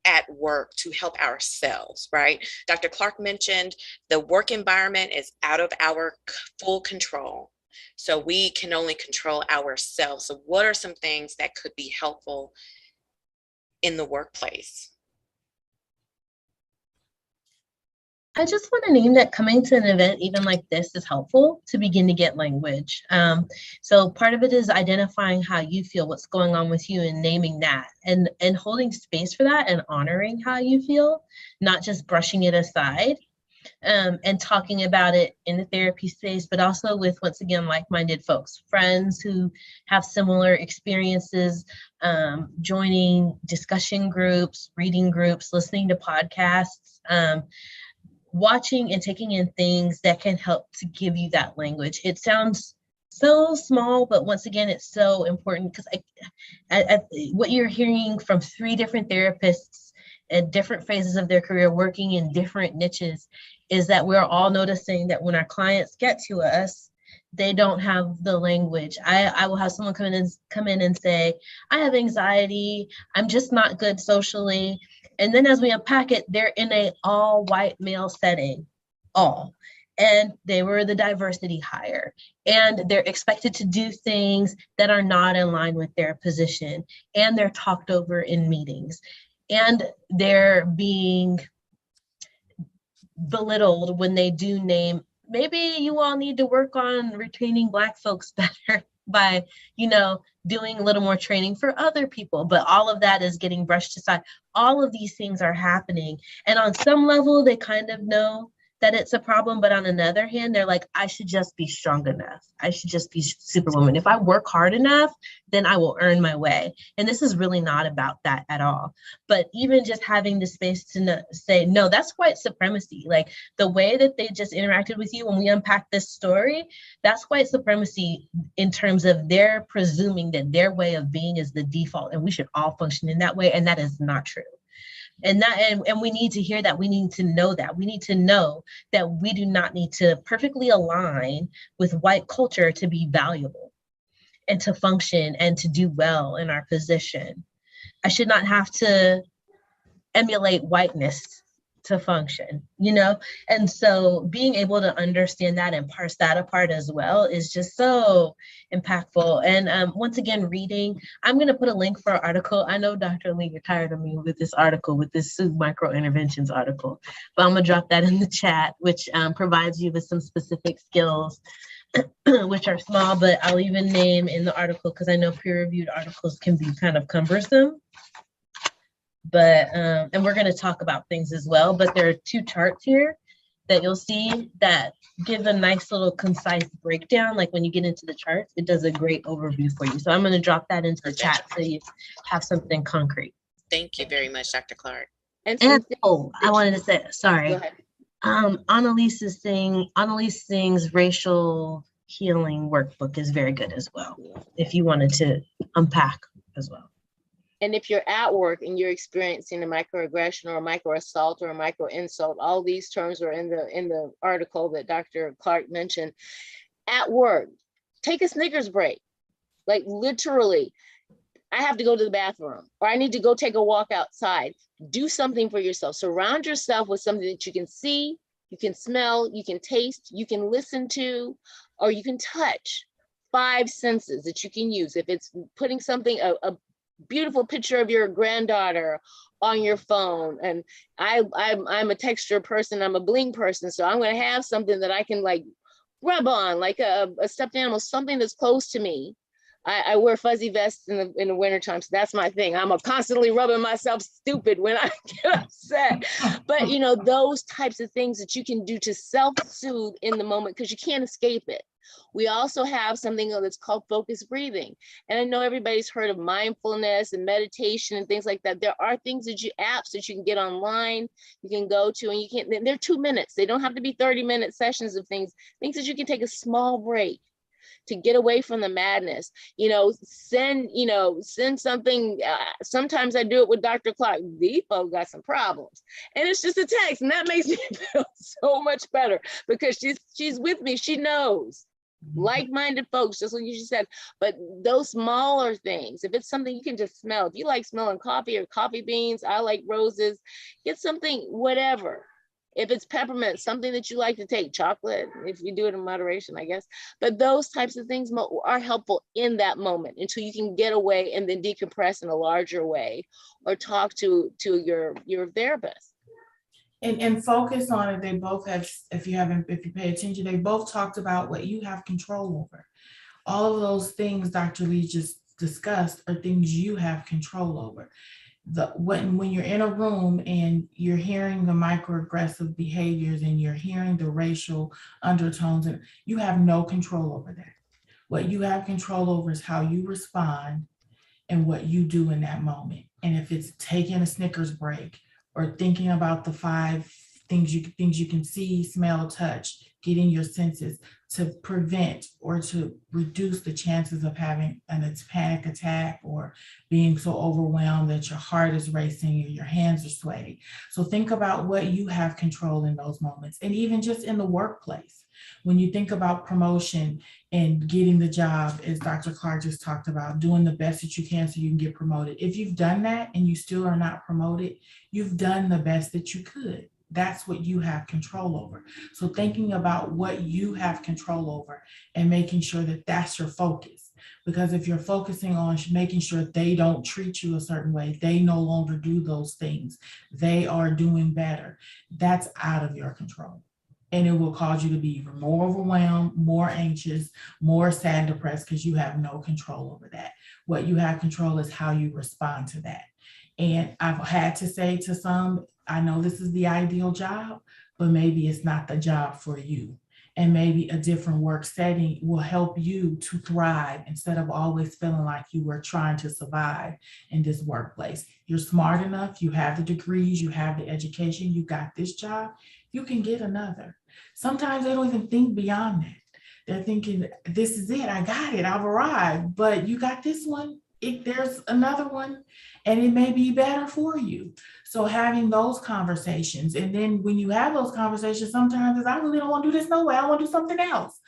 at work to help ourselves, right? Dr. Clark mentioned the work environment is out of our full control. So we can only control ourselves. So what are some things that could be helpful in the workplace? I just want to name that coming to an event even like this is helpful to begin to get language. So part of it is identifying how you feel, what's going on with you, and naming that, and holding space for that and honoring how you feel, not just brushing it aside, and talking about it in the therapy space, but also with, once again, like-minded folks, friends who have similar experiences, joining discussion groups, reading groups, listening to podcasts, watching and taking in things that can help to give you that language. It sounds so small, but once again, it's so important, because what you're hearing from 3 different therapists at different phases of their career, working in different niches, is that we're all noticing that when our clients get to us, they don't have the language. I will have someone come in and say, I have anxiety, I'm just not good socially. And then as we unpack it, they're in a all white male setting, and they were the diversity hire, and they're expected to do things that are not in line with their position, and they're talked over in meetings, and they're being belittled when they do name, maybe you all need to work on retaining Black folks better by, doing a little more training for other people. But all of that is getting brushed aside. All of these things are happening. And on some level, they kind of know that it's a problem. But on another hand, they're like, I should just be strong enough. I should just be superwoman. If I work hard enough, then I will earn my way. And this is really not about that at all. But even just having the space to say, no, that's white supremacy. Like the way that they just interacted with you when we unpack this story, that's white supremacy in terms of they're presuming that their way of being is the default and we should all function in that way. And that is not true. And we need to hear that. We need to know that. We need to know that we do not need to perfectly align with white culture to be valuable and to function and to do well in our position. I should not have to emulate whiteness to function, you know? And so being able to understand that and parse that apart as well is just so impactful. And once again, reading, I'm going to put a link for an article. I know Dr. Lee, you're tired of me with this article, with this Soothe Micro Interventions article, but I'm going to drop that in the chat, which provides you with some specific skills, which are small, but I'll even name in the article, because I know peer-reviewed articles can be kind of cumbersome. But and we're going to talk about things as well, but there are 2 charts here that you'll see that give a nice little concise breakdown. Like when you get into the charts, it does a great overview for you. So I'm going to drop that into the chat so you have something concrete. Thank you very much, Dr. Clark. And I wanted to say, sorry, Annalise Singh's racial healing workbook is very good as well, if you wanted to unpack as well. And if you're at work and you're experiencing a microaggression or a micro assault or a micro insult, all these terms are in the article that Dr. Clark mentioned. At work, take a Snickers break. Like literally, I have to go to the bathroom or I need to go take a walk outside. Do something for yourself. Surround yourself with something that you can see, you can smell, you can taste, you can listen to, or you can touch. 5 senses that you can use. If it's putting something, a beautiful picture of your granddaughter on your phone. And I'm a texture person, I'm a bling person. So I'm going to have something that I can like rub on, like a stuffed animal, something that's close to me. I wear fuzzy vests in the wintertime, so that's my thing. I'm constantly rubbing myself stupid when I get upset. But you know, those types of things that you can do to self-soothe in the moment, because you can't escape it. We also have something that's called focused breathing. And I know everybody's heard of mindfulness and meditation and things like that. There are things apps that you can get online, you can go to, and they're 2 minutes. They don't have to be 30-minute sessions of things that you can take a small break to get away from the madness. Send something. Sometimes I do it with Dr. Clark. These folks got some problems, and it's just a text, and that makes me feel so much better because she's with me. She knows. Like-minded folks, just like you said. But those smaller things, if it's something you can just smell, if you like smelling coffee or coffee beans, I like roses, get something, whatever. If it's peppermint, something that you like to take, chocolate, if you do it in moderation, I guess. But those types of things are helpful in that moment until you can get away and then decompress in a larger way or talk to your therapist. And focus on it. They both have, if you pay attention, they both talked about what you have control over. All of those things Dr. Lee just discussed are things you have control over. When you're in a room and you're hearing the microaggressive behaviors and you're hearing the racial undertones, and you have no control over that. What you have control over is how you respond and what you do in that moment. And if it's taking a Snickers break or thinking about the 5 things you can see, smell, touch, getting your senses to prevent or to reduce the chances of having a panic attack or being so overwhelmed that your heart is racing or your hands are sweaty. So think about what you have control in those moments. And even just in the workplace, when you think about promotion and getting the job, as Dr. Clark just talked about, doing the best that you can so you can get promoted. If you've done that and you still are not promoted, you've done the best that you could. That's what you have control over. So thinking about what you have control over and making sure that that's your focus. Because if you're focusing on making sure they don't treat you a certain way, they no longer do those things, they are doing better, that's out of your control. And it will cause you to be even more overwhelmed, more anxious, more sad, depressed, because you have no control over that. What you have control is how you respond to that. And I've had to say to some, I know this is the ideal job, but maybe it's not the job for you. And maybe a different work setting will help you to thrive instead of always feeling like you were trying to survive in this workplace. You're smart enough, you have the degrees, you have the education, you got this job, you can get another. Sometimes they don't even think beyond that. They're thinking, this is it, I got it, I've arrived, but you got this one, there's another one, and it may be better for you. So having those conversations, and then when you have those conversations, sometimes it's, I really don't want to do this no way, I want to do something else.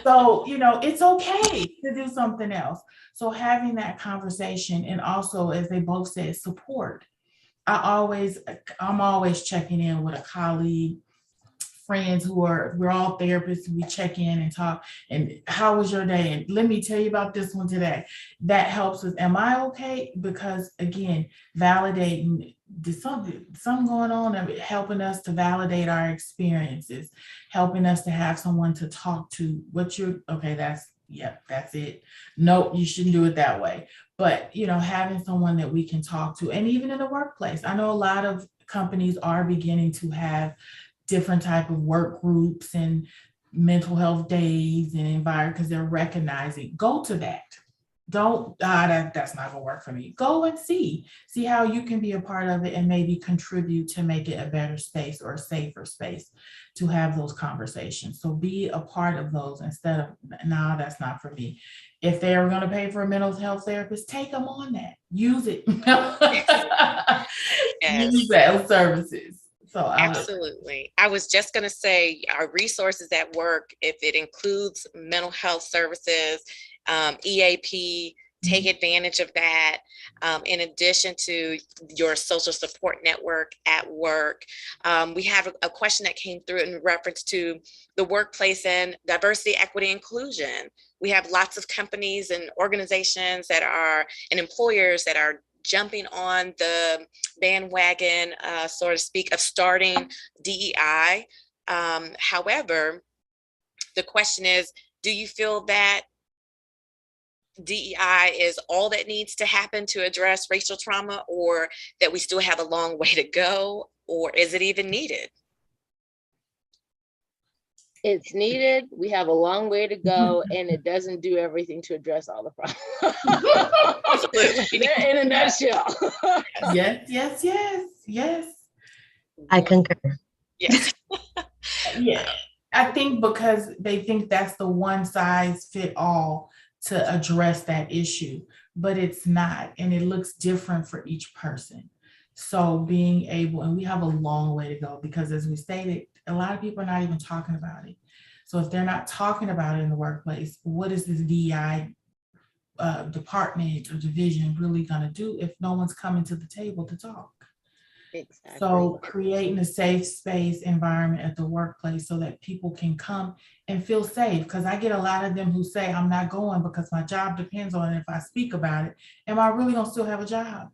So, it's okay to do something else. So having that conversation, and also, as they both said, support. I'm always checking in with a colleague, friends we're all therapists. We check in and talk, and how was your day? And let me tell you about this one today. That helps us. Am I okay? Because again, validating, there's something going on, helping us to validate our experiences, helping us to have someone to talk to. That's it. Nope, you shouldn't do it that way. But having someone that we can talk to, and even in the workplace, I know a lot of companies are beginning to have different type of work groups and mental health days and environment, because they're recognizing, go to that. Don't, that's not gonna work for me. Go and see how you can be a part of it and maybe contribute to make it a better space or a safer space to have those conversations. So be a part of those instead of, no, that's not for me. If they're gonna pay for a mental health therapist, take them on that. Use it. Yes. Use those services. So absolutely. I was just going to say our resources at work, if it includes mental health services, EAP, take advantage of that. In addition to your social support network at work. We have a question that came through in reference to the workplace and diversity, equity, inclusion. We have lots of companies and organizations that are, and employers that are jumping on the bandwagon, so to speak, of starting DEI. However, the question is, do you feel that DEI is all that needs to happen to address racial trauma, or that we still have a long way to go, or is it even needed? It's needed. We have a long way to go, and it doesn't do everything to address all the problems. In a nutshell. Yes. I concur. Yes. Yeah. I think because they think that's the one size fit all to address that issue, but it's not, and it looks different for each person. So being able, and we have a long way to go, because as we stated, a lot of people are not even talking about it. So if they're not talking about it in the workplace, what is this DEI department or division really gonna do if no one's coming to the table to talk? Exactly. So creating a safe space environment at the workplace so that people can come and feel safe. Because I get a lot of them who say, I'm not going because my job depends on it. If I speak about it, am I really gonna still have a job?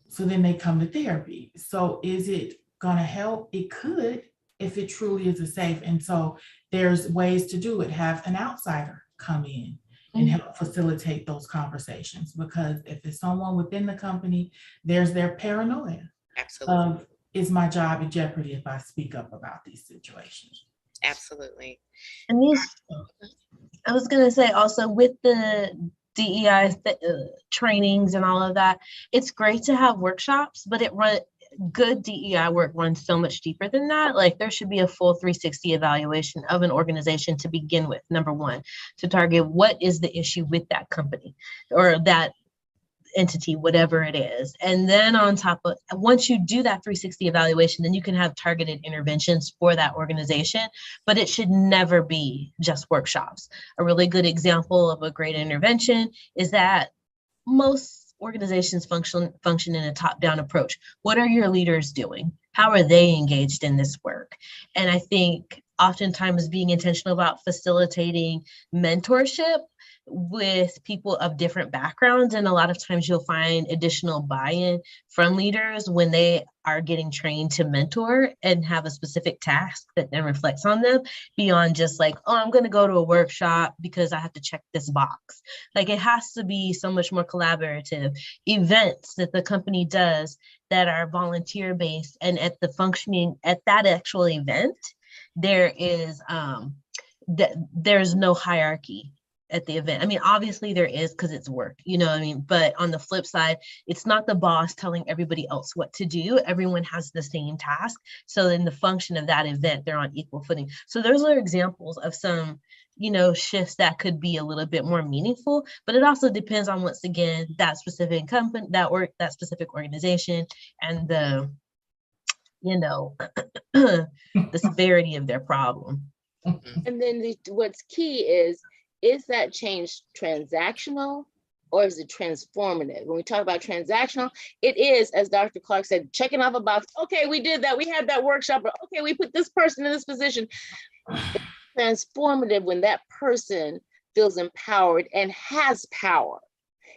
So then they come to therapy. So is it gonna help? It could, if it truly is a safe. And so there's ways to do it. Have an outsider come in and help facilitate those conversations. Because if it's someone within the company, there's their paranoia. Absolutely. Is my job in jeopardy if I speak up about these situations? Absolutely. And I was going to say also, with the DEI trainings and all of that, it's great to have workshops, but good DEI work runs so much deeper than that. Like, there should be a full 360 evaluation of an organization to begin with. Number one, to target what is the issue with that company or that entity, whatever it is. And then on top of, once you do that 360 evaluation, then you can have targeted interventions for that organization, but it should never be just workshops. A really good example of a great intervention is that most organizations function in a top-down approach. What are your leaders doing? How are they engaged in this work? And I think oftentimes being intentional about facilitating mentorship with people of different backgrounds, and a lot of times you'll find additional buy-in from leaders when they are getting trained to mentor and have a specific task that then reflects on them beyond just like, oh, I'm going to go to a workshop because I have to check this box. Like, it has to be so much more collaborative. Events that the company does that are volunteer based, and at the functioning at that actual event, there is there's no hierarchy at the event. I mean, obviously there is, because it's work, you know what I mean? But on the flip side, it's not the boss telling everybody else what to do. Everyone has the same task. So in the function of that event, they're on equal footing. So those are examples of some, shifts that could be a little bit more meaningful, but it also depends on, once again, that specific company, that specific organization, and the, the severity of their problem. And then what's key is that change transactional, or is it transformative? When we talk about transactional, it is, as Dr. Clark said, checking off a box. Okay, we did that. We had that workshop. Or, okay, we put this person in this position. It's transformative when that person feels empowered and has power.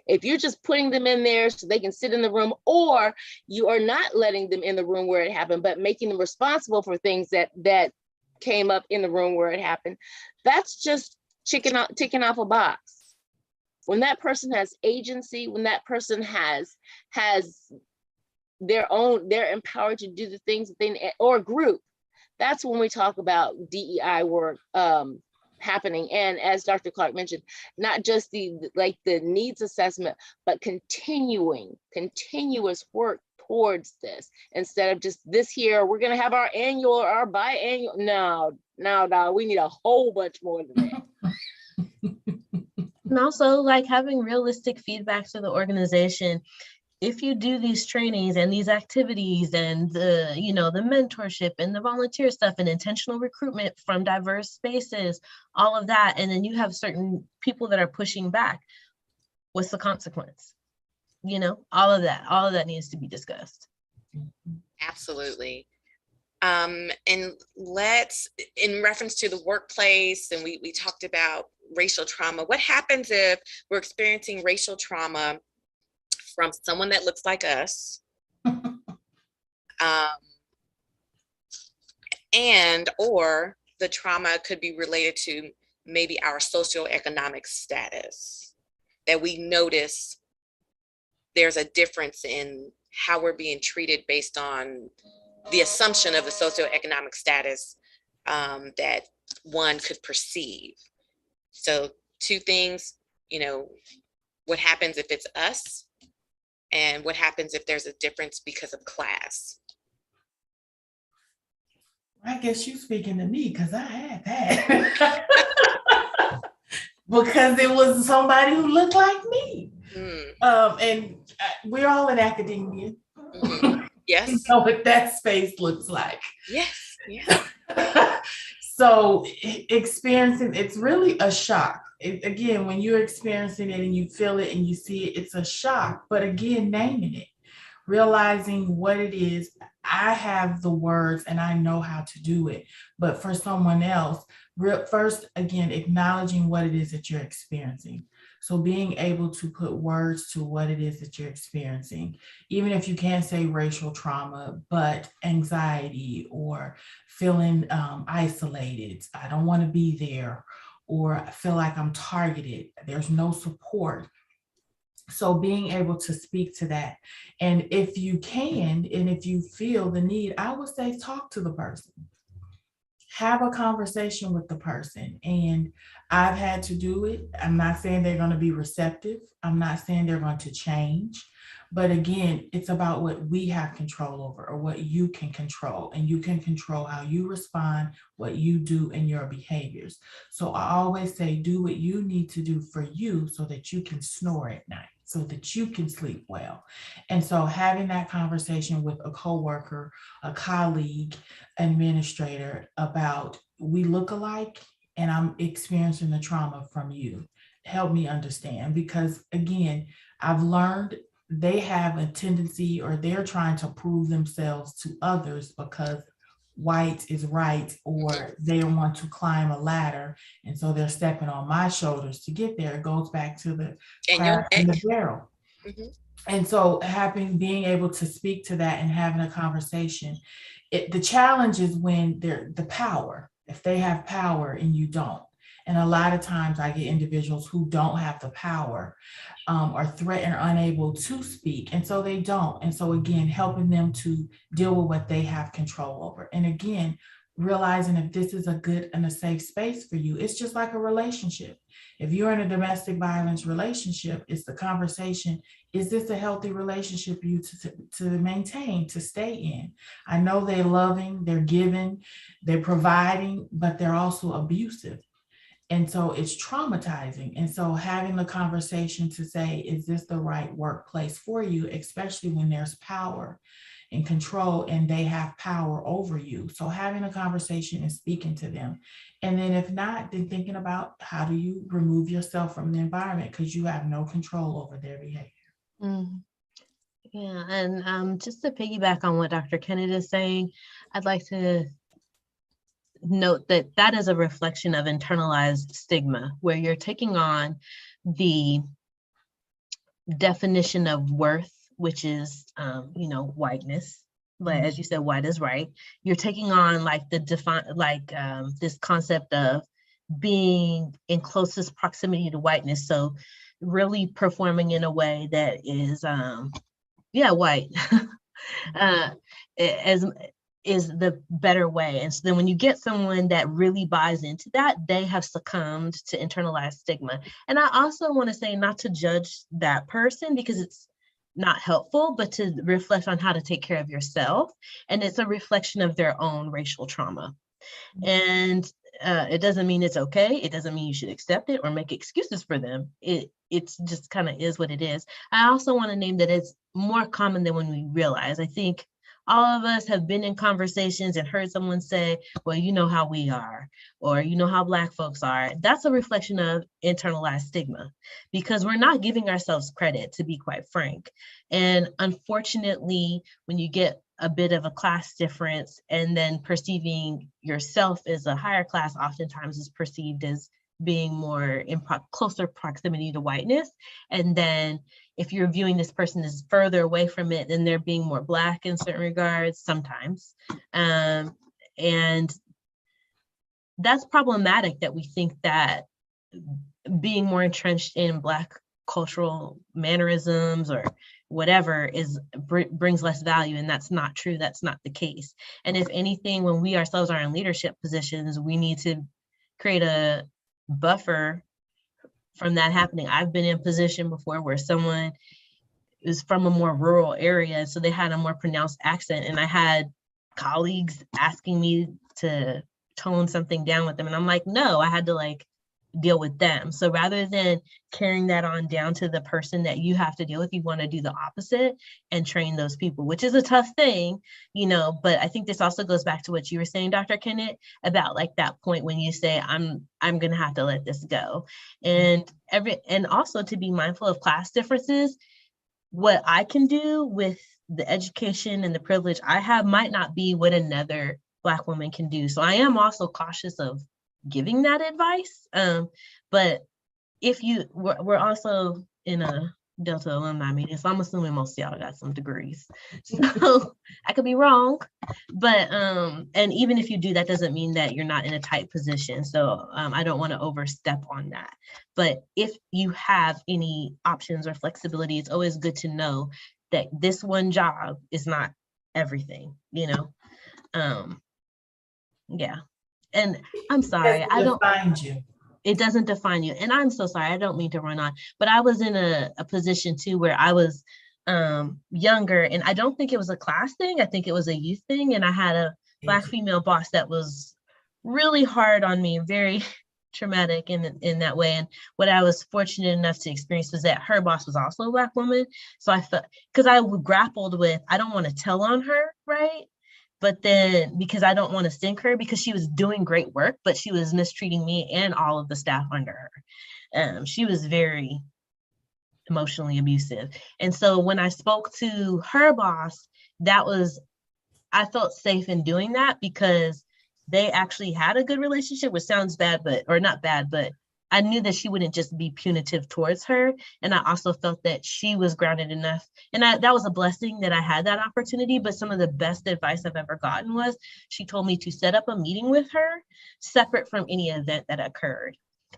If you're just putting them in there so they can sit in the room, or you are not letting them in the room where it happened, but making them responsible for things that came up in the room where it happened, that's just ticking off a box. When that person has agency, when that person has they're empowered to do the things that they, or group, that's when we talk about DEI work happening. And as Dr. Clark mentioned, not just the needs assessment, but continuous work towards this, instead of just this year, we're going to have our annual or our biannual. No, we need a whole bunch more than that. And also, like, having realistic feedback to the organization. If you do these trainings and these activities and the mentorship and the volunteer stuff and intentional recruitment from diverse spaces, all of that, and then you have certain people that are pushing back, what's the consequence? All of that needs to be discussed. Absolutely. And let's, in reference to the workplace, and we talked about racial trauma, what happens if we're experiencing racial trauma from someone that looks like us, and or the trauma could be related to maybe our socioeconomic status, that we notice there's a difference in how we're being treated based on the assumption of the socioeconomic status that one could perceive. So two things, what happens if it's us, and what happens if there's a difference because of class? I guess you're speaking to me because I had that. Because it was somebody who looked like me. And we're all in academia. Yes. You know what that space looks like. Yes. Yeah. So experiencing, it's really a shock. Again, when you're experiencing it and you feel it and you see it, it's a shock. But again, naming it, realizing what it is. I have the words and I know how to do it. But for someone else, first, again, acknowledging what it is that you're experiencing. So being able to put words to what it is that you're experiencing, even if you can't say racial trauma, but anxiety or feeling isolated, I don't want to be there, or I feel like I'm targeted, there's no support. So being able to speak to that. And if you can, and if you feel the need, I would say talk to the person. Have a conversation with the person. And I've had to do it. I'm not saying they're going to be receptive. I'm not saying they're going to change. But again, it's about what we have control over, or what you can control. And you can control how you respond, what you do, and your behaviors. So I always say, do what you need to do for you so that you can snore at night, so that you can sleep well. And so having that conversation with a coworker, a colleague, administrator about, we look alike and I'm experiencing the trauma from you. Help me understand, because again, I've learned they have a tendency, or they're trying to prove themselves to others because white is right, or they want to climb a ladder. And so they're stepping on my shoulders to get there. It goes back to the crab in the barrel. Mm-hmm. And so being able to speak to that and having a conversation, the challenge is when they're the power, if they have power and you don't. And a lot of times I get individuals who don't have the power, are threatened or unable to speak. And so they don't. And so again, helping them to deal with what they have control over. And again, realizing if this is a good and a safe space for you. It's just like a relationship. If you're in a domestic violence relationship, it's the conversation. Is this a healthy relationship for you to maintain, to stay in? I know they're loving, they're giving, they're providing, but they're also abusive. And so it's traumatizing. And so having the conversation to say, is this the right workplace for you, especially when there's power? in control and they have power over you. So having a conversation and speaking to them. And then if not, then thinking about how do you remove yourself from the environment because you have no control over their behavior. Mm. Yeah, and just to piggyback on what Dr. Kennett is saying, I'd like to note that that is a reflection of internalized stigma, where you're taking on the definition of worth, which is, whiteness. But as you said, white is right. You're taking on like this concept of being in closest proximity to whiteness. So really performing in a way that is, white, as is the better way. And so then when you get someone that really buys into that, they have succumbed to internalized stigma. And I also want to say not to judge that person because it's not helpful, but to reflect on how to take care of yourself. And it's a reflection of their own racial trauma. And it doesn't mean it's okay. It doesn't mean you should accept it or make excuses for them. It's just kind of is what it is. I also want to name that it's more common than when we realize. I think all of us have been in conversations and heard someone say, well, you know how we are, or you know how Black folks are. That's a reflection of internalized stigma because we're not giving ourselves credit, to be quite frank. And unfortunately, when you get a bit of a class difference and then perceiving yourself as a higher class oftentimes is perceived as being more in closer proximity to whiteness. And then if you're viewing this person as further away from it, then they're being more Black in certain regards sometimes. And that's problematic that we think that being more entrenched in Black cultural mannerisms or whatever brings less value, and that's not true. That's not the case. And if anything, when we ourselves are in leadership positions, we need to create a buffer from that happening. I've been in a position before where someone is from a more rural area, so they had a more pronounced accent, and I had colleagues asking me to tone something down with them, and I'm like, no, I had to deal with them. So rather than carrying that on down to the person that you have to deal with, you want to do the opposite and train those people, which is a tough thing, but I think this also goes back to what you were saying, Dr. Kennett, about that point when you say, I'm going to have to let this go. And also to be mindful of class differences. What I can do with the education and the privilege I have might not be what another Black woman can do. So I am also cautious of giving that advice. But we're also in a Delta alumni meeting, so I'm assuming most of y'all got some degrees. So I could be wrong, but and even if you do, that doesn't mean that you're not in a tight position. So I don't want to overstep on that. But if you have any options or flexibility, it's always good to know that this one job is not everything, yeah. And I'm sorry, it doesn't define you. And I'm so sorry, I don't mean to run on, but I was in a position too where I was younger, and I don't think it was a class thing. I think it was a youth thing. And I had a Black female boss that was really hard on me, very traumatic in that way. And what I was fortunate enough to experience was that her boss was also a Black woman. So I felt, because I grappled with, I don't want to tell on her, right? But then because I don't want to sink her because she was doing great work, but she was mistreating me and all of the staff under her. She was very emotionally abusive. And so when I spoke to her boss, I felt safe in doing that because they actually had a good relationship, which sounds bad, or not bad, but I knew that she wouldn't just be punitive towards her. And I also felt that she was grounded enough. And that was a blessing that I had that opportunity. But some of the best advice I've ever gotten was she told me to set up a meeting with her separate from any event that occurred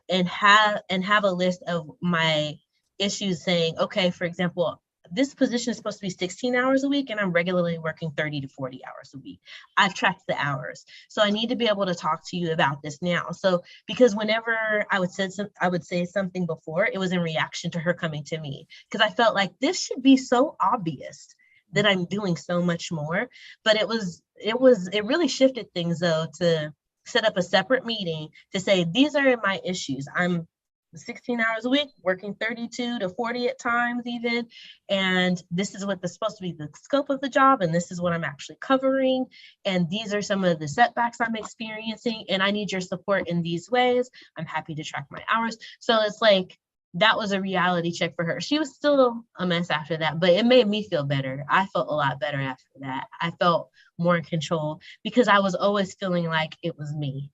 and have a list of my issues saying, okay, for example, this position is supposed to be 16 hours a week and I'm regularly working 30 to 40 hours a week. I've tracked the hours. So I need to be able to talk to you about this now. So because whenever I would say something before, it was in reaction to her coming to me because I felt like this should be so obvious that I'm doing so much more. But it really shifted things though to set up a separate meeting to say, these are my issues. I'm 16 hours a week, working 32 to 40 at times even. And this is what supposed to be the scope of the job. And this is what I'm actually covering. And these are some of the setbacks I'm experiencing. And I need your support in these ways. I'm happy to track my hours. So it's like, that was a reality check for her. She was still a mess after that, but it made me feel better. I felt a lot better after that. I felt more in control because I was always feeling like it was me.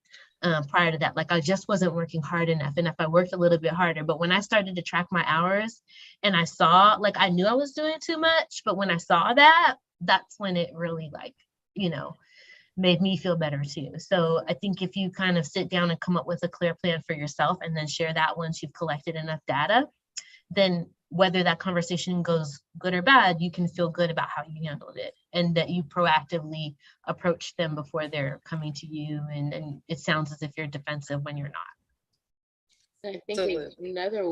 Prior to that, like I just wasn't working hard enough. And if I worked a little bit harder, but when I started to track my hours and I saw, like, I knew I was doing too much, but when I saw that, that's when it really, like, you know, made me feel better too. So I think if you kind of sit down and come up with a clear plan for yourself and then share that once you've collected enough data, then whether that conversation goes good or bad, you can feel good about how you handled it and that you proactively approach them before they're coming to you. And it sounds as if you're defensive when you're not. I think another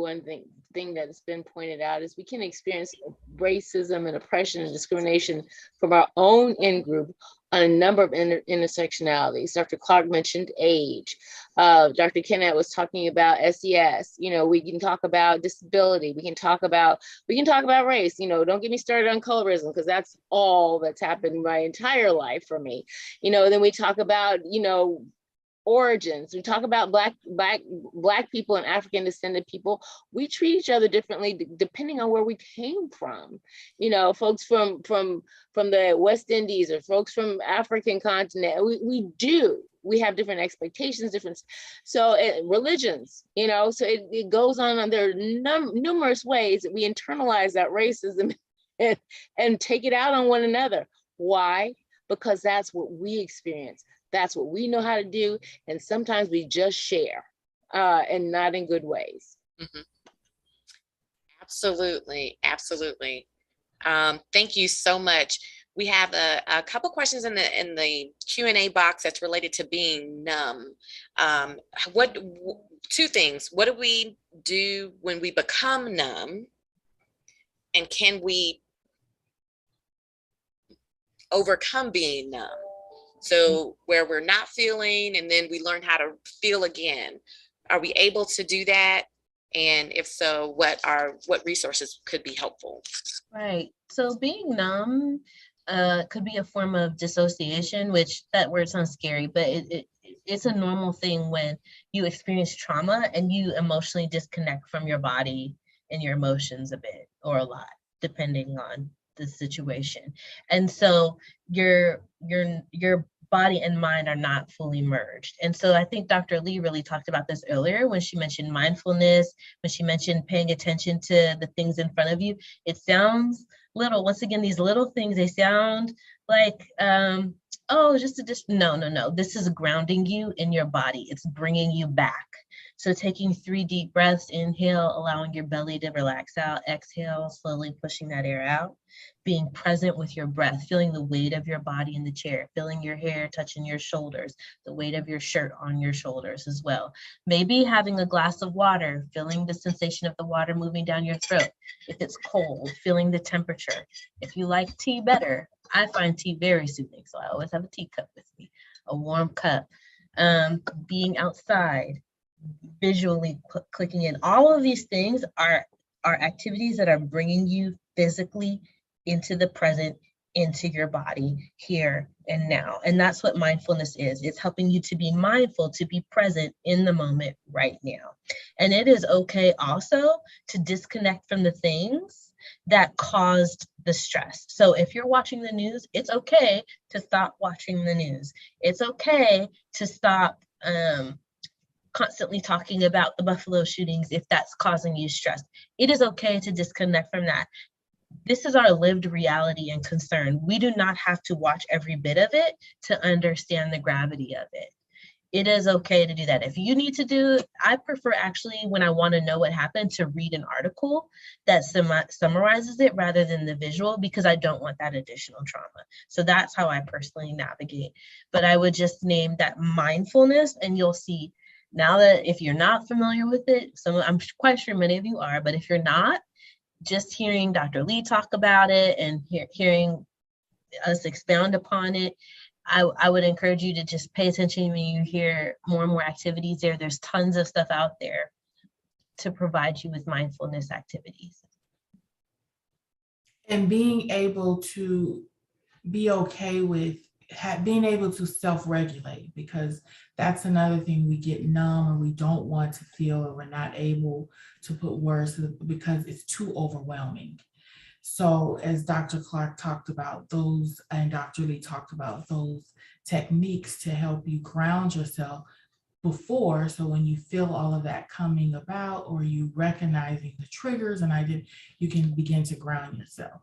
thing that's been pointed out is we can experience racism and oppression and discrimination from our own in-group on a number of intersectionalities. Dr. Clark mentioned age. Dr. Kennett was talking about SES. You know, we can talk about disability. We can talk about race. You know, don't get me started on colorism because that's all that's happened my entire life for me. You know, then we talk about, you know, origins. We talk about black people and African descended people. We treat each other differently depending on where we came from. You know, folks from the West Indies or folks from African continent, we have different expectations, religions, you know, so it goes on. There are numerous ways that we internalize that racism and take it out on one another. Why? Because that's what we experience. That's what we know how to do. And sometimes we just share and not in good ways. Mm-hmm. Absolutely. Absolutely. Thank you so much. We have a couple questions in the Q&A box that's related to being numb. Two things. What do we do when we become numb? And can we overcome being numb? So where we're not feeling and then we learn how to feel again. Are we able to do that? And if so, what resources could be helpful? Right. So being numb could be a form of dissociation, which that word sounds scary, but it's a normal thing when you experience trauma and you emotionally disconnect from your body and your emotions a bit or a lot, depending on the situation. And so your body and mind are not fully merged. And so I think Dr. Lee really talked about this earlier when she mentioned mindfulness, when she mentioned paying attention to the things in front of you. It sounds little, once again, these little things, they sound like, no. This is grounding you in your body. It's bringing you back. So taking 3 deep breaths, inhale, allowing your belly to relax out, exhale, slowly pushing that air out, being present with your breath, feeling the weight of your body in the chair, feeling your hair touching your shoulders, the weight of your shirt on your shoulders as well. Maybe having a glass of water, feeling the sensation of the water moving down your throat. If it's cold, feeling the temperature. If you like tea better, I find tea very soothing, so I always have a teacup with me, a warm cup. Being outside, visually clicking in. All of these things are activities that are bringing you physically into the present, into your body here and now. And that's what mindfulness is. It's helping you to be mindful, to be present in the moment right now. And it is okay also to disconnect from the things that caused the stress. So if you're watching the news, it's okay to stop watching the news. It's okay to stop constantly talking about the Buffalo shootings if that's causing you stress. It is okay to disconnect from that. This is our lived reality and concern. We do not have to watch every bit of it to understand the gravity of it. It is okay to do that. If you need to do, I prefer actually when I want to know what happened to read an article that summarizes it rather than the visual, because I don't want that additional trauma. So that's how I personally navigate. But I would just name that mindfulness, and you'll see now that if you're not familiar with it, I'm quite sure many of you are, but if you're not, just hearing Dr. Lee talk about it and hearing us expound upon it, I would encourage you to just pay attention when you hear more and more activities there. There's tons of stuff out there to provide you with mindfulness activities. And being able to be okay with being able to self-regulate, because that's another thing. We get numb, or we don't want to feel, or we're not able to put words to because it's too overwhelming. So as Dr. Clark talked about those, and Dr. Lee talked about those techniques to help you ground yourself before, so when you feel all of that coming about, or you recognizing the triggers, and you can begin to ground yourself.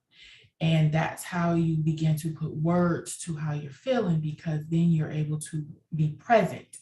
And that's how you begin to put words to how you're feeling, because then you're able to be present.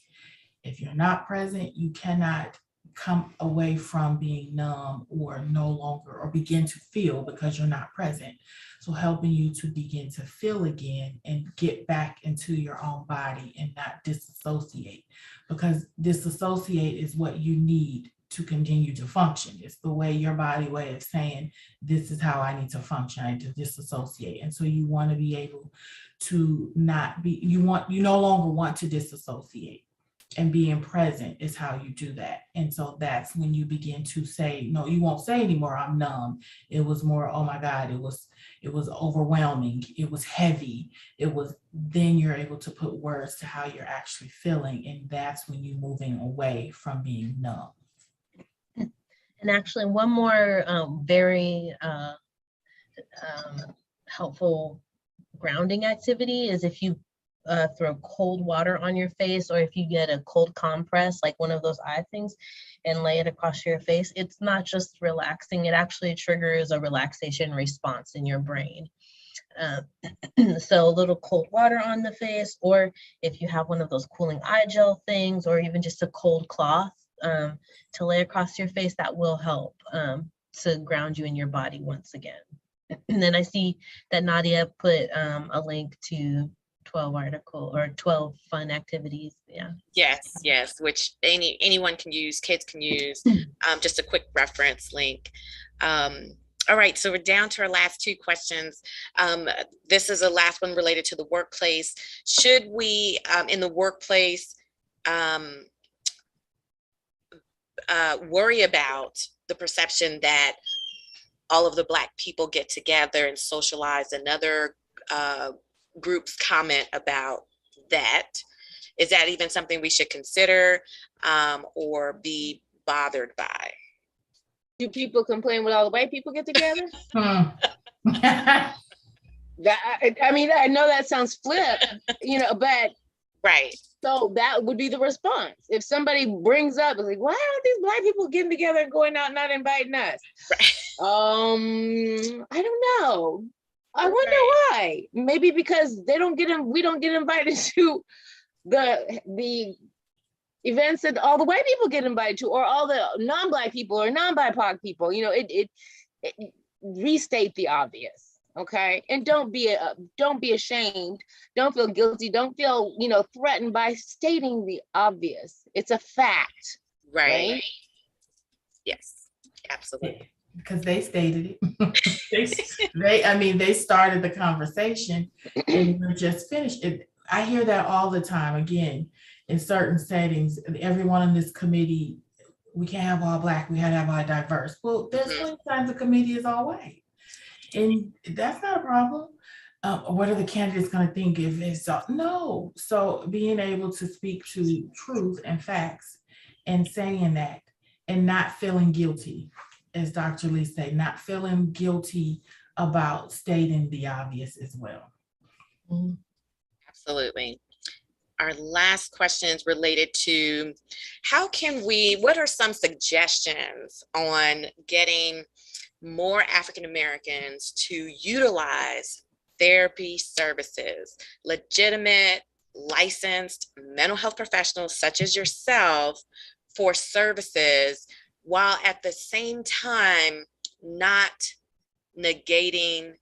If you're not present, you cannot come away from being numb, or no longer, or begin to feel, because you're not present. So helping you to begin to feel again and get back into your own body and not disassociate, because disassociate is what you need to continue to function. It's the way your body way of saying, this is how I need to function. I need to disassociate. And so you want to be able to not be, you no longer want to disassociate, and being present is how you do that. And so that's when you begin to say, no, you won't say anymore, I'm numb. It was more, oh my God, it was overwhelming. It was heavy. Then you're able to put words to how you're actually feeling. And that's when you're moving away from being numb. And actually, one more very helpful grounding activity is if you throw cold water on your face, or if you get a cold compress, like one of those eye things, and lay it across your face. It's not just relaxing, it actually triggers a relaxation response in your brain. So a little cold water on the face, or if you have one of those cooling eye gel things, or even just a cold cloth to lay across your face, that will help to ground you in your body once again. And then I see that Nadia put a link to 12 fun activities. Yeah. Yes, which anyone can use, kids can use. Just a quick reference link. All right, so we're down to our last two questions. This is the last one related to the workplace. Should we, in the workplace, worry about the perception that all of the Black people get together and socialize, and other groups comment about that? Is that even something we should consider or be bothered by? Do people complain when all the white people get together? I mean, I know that sounds flip, but right. So that would be the response. If somebody brings up, it's like, why aren't these Black people getting together and going out, not inviting us? Right. I don't know. I wonder why. Maybe because we don't get invited to the events that all the white people get invited to, or all the non-Black people or non-BIPOC people. It restate the obvious, okay? And don't be ashamed. Don't feel guilty. Don't feel threatened by stating the obvious. It's a fact, right? Yes, absolutely. Because they stated it. They started the conversation, and we're just finished it. I hear that all the time. Again, in certain settings, everyone on this committee, we can't have all Black, we had to have all diverse. Well, there's plenty times the committee is all white, and that's not a problem. What are the candidates going to think if it's no? So being able to speak to truth and facts, and saying that, and not feeling guilty, as Dr. Lee said, not feeling guilty about stating the obvious as well. Absolutely. Our last question is related to what are some suggestions on getting more African Americans to utilize therapy services, legitimate, licensed mental health professionals such as yourself for services, while at the same time not negating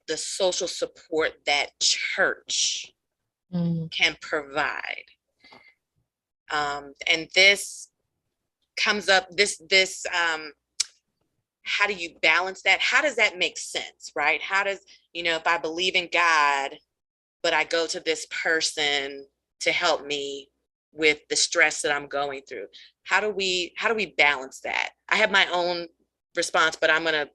the social support that church can provide? And this comes up, how do you balance that? How does that make sense, right? How does, if I believe in God, but I go to this person to help me with the stress that I'm going through. How do we balance that? I have my own response, but I'm going to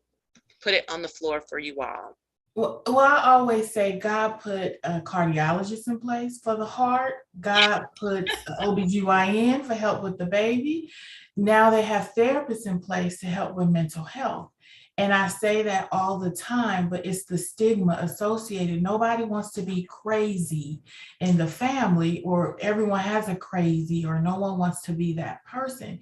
put it on the floor for you all. Well, I always say God put a cardiologist in place for the heart. God puts an OBGYN for help with the baby. Now they have therapists in place to help with mental health. And I say that all the time, but it's the stigma associated. Nobody wants to be crazy in the family, or everyone has a crazy, or no one wants to be that person.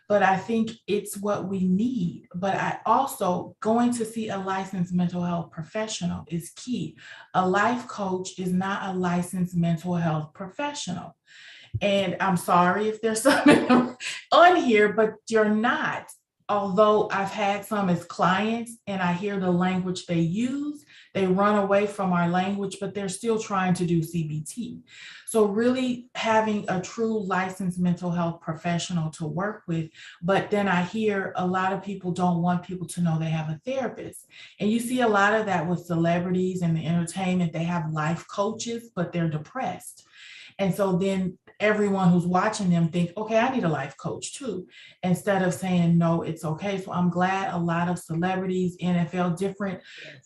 But I think it's what we need. But I also, going to see a licensed mental health professional is key. A life coach is not a licensed mental health professional. And I'm sorry if there's something on here, but you're not. Although I've had some as clients and I hear the language they use, they run away from our language, but they're still trying to do CBT. So really having a true licensed mental health professional to work with. But then I hear a lot of people don't want people to know they have a therapist. And you see a lot of that with celebrities and the entertainment. They have life coaches, but they're depressed. And so then everyone who's watching them think, okay, I need a life coach too, instead of saying, no, it's okay. So I'm glad a lot of celebrities, NFL, different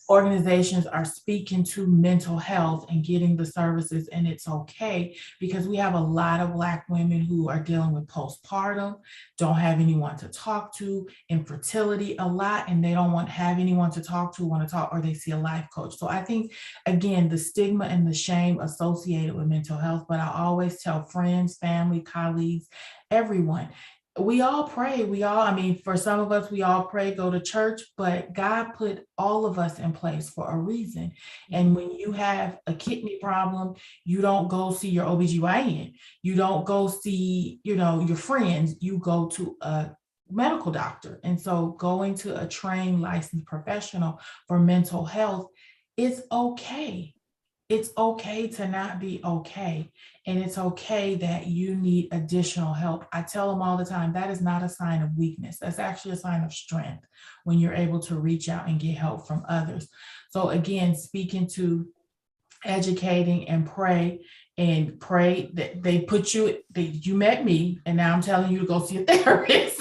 organizations are speaking to mental health and getting the services, and it's okay, because we have a lot of Black women who are dealing with postpartum, don't have anyone to talk to, infertility a lot, and they don't have anyone to talk to, or they see a life coach. So I think, again, the stigma and the shame associated with mental health, but I always tell friends, family, colleagues, everyone, we all pray. For some of us, we all pray, go to church, but God put all of us in place for a reason. And when you have a kidney problem, you don't go see your OBGYN. You don't go see, your friends. You go to a medical doctor. And so going to a trained, licensed professional for mental health is okay. It's okay to not be okay. And it's okay that you need additional help. I tell them all the time, that is not a sign of weakness. That's actually a sign of strength when you're able to reach out and get help from others. So again, speaking to educating and pray that they put you met me, and now I'm telling you to go see a therapist.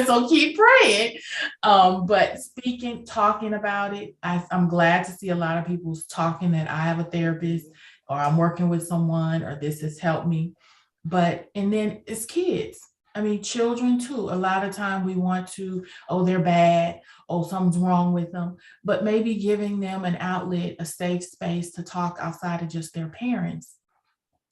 So keep praying. But talking about it, I'm glad to see a lot of people talking that I have a therapist, or I'm working with someone, or this has helped me. And then it's kids. Children too. A lot of time we want to, they're bad, something's wrong with them, but maybe giving them an outlet, a safe space to talk outside of just their parents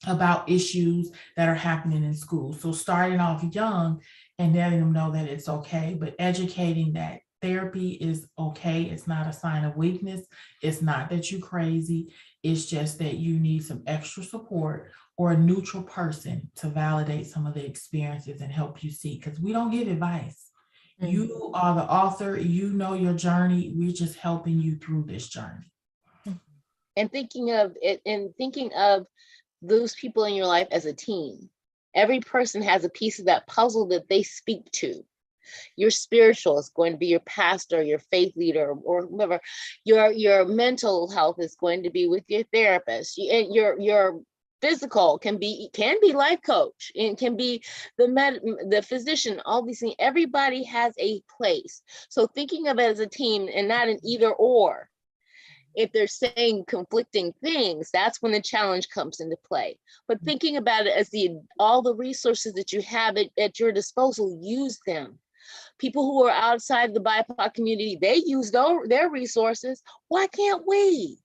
about issues that are happening in school. So starting off young and letting them know that it's okay, but educating that therapy is okay. It's not a sign of weakness. It's not that you're crazy. It's just that you need some extra support or a neutral person to validate some of the experiences and help you see, because we don't give advice. Mm-hmm. You are the author, you know your journey. We're just helping you through this journey. And thinking of those people in your life as a team. Every person has a piece of that puzzle that they speak to. Your spiritual is going to be your pastor, your faith leader, or whoever. Your mental health is going to be with your therapist. Your physical can be life coach, and can be the physician. All these things. Everybody has a place. So thinking of it as a team and not an either or. If they're saying conflicting things, that's when the challenge comes into play. But thinking about it as all the resources that you have at your disposal, use them. People who are outside the BIPOC community, they use their resources. Why can't we?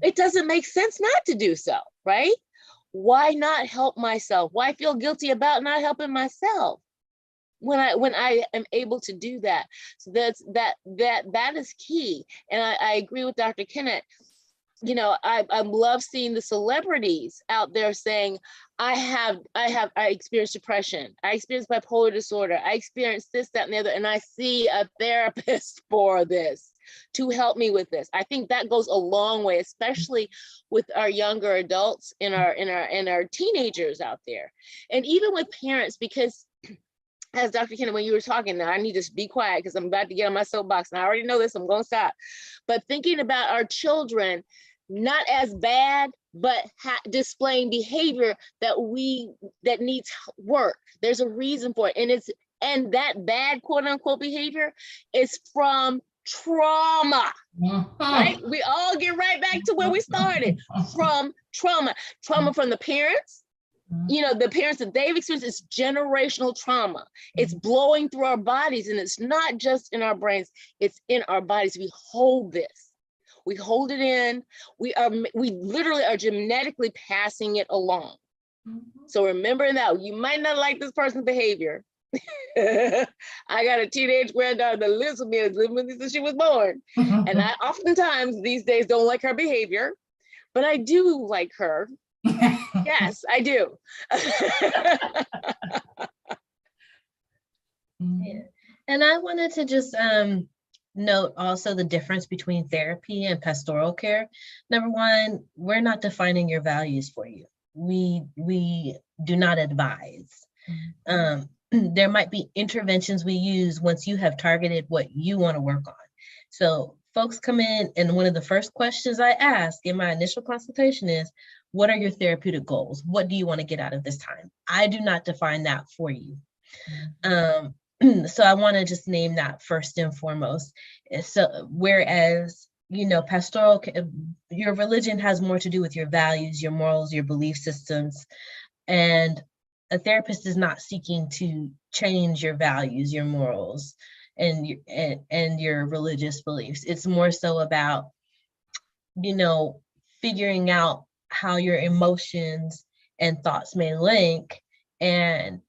It doesn't make sense not to do so, right? Why not help myself? Why feel guilty about not helping myself when I am able to do that? So that is key. And I agree with Dr. Kennett. I love seeing the celebrities out there saying, I experienced depression, I experienced bipolar disorder, I experienced this, that, and the other, and I see a therapist for this to help me with this. I think that goes a long way, especially with our younger adults and our teenagers out there, and even with parents, because as Dr. Kennett, when you were talking, now I need to be quiet because I'm about to get on my soapbox, and I already know this, I'm going to stop. But thinking about our children, not as bad, but displaying behavior that needs work. There's a reason for it. And that bad quote unquote behavior is from trauma, right? We all get right back to where we started, from trauma from the parents. The parents that they've experienced, is generational trauma. It's blowing through our bodies, and it's not just in our brains, it's in our bodies. We hold this. We hold it in. We literally are genetically passing it along. So remember that. You might not like this person's behavior. I got a teenage granddaughter that lives with me, has lived with me since she was born. And I oftentimes these days don't like her behavior, but I do like her. Yes, I do. Yeah. And I wanted to just note also the difference between therapy and pastoral care. Number one, we're not defining your values for you. We do not advise. There might be interventions we use once you have targeted what you want to work on. So folks come in, and one of the first questions I ask in my initial consultation is, what are your therapeutic goals? What do you want to get out of this time? I do not define that for you. So I want to just name that first and foremost. So whereas, pastoral, your religion has more to do with your values, your morals, your belief systems, and a therapist is not seeking to change your values, your morals, and your religious beliefs. It's more so about, figuring out how your emotions and thoughts may link, and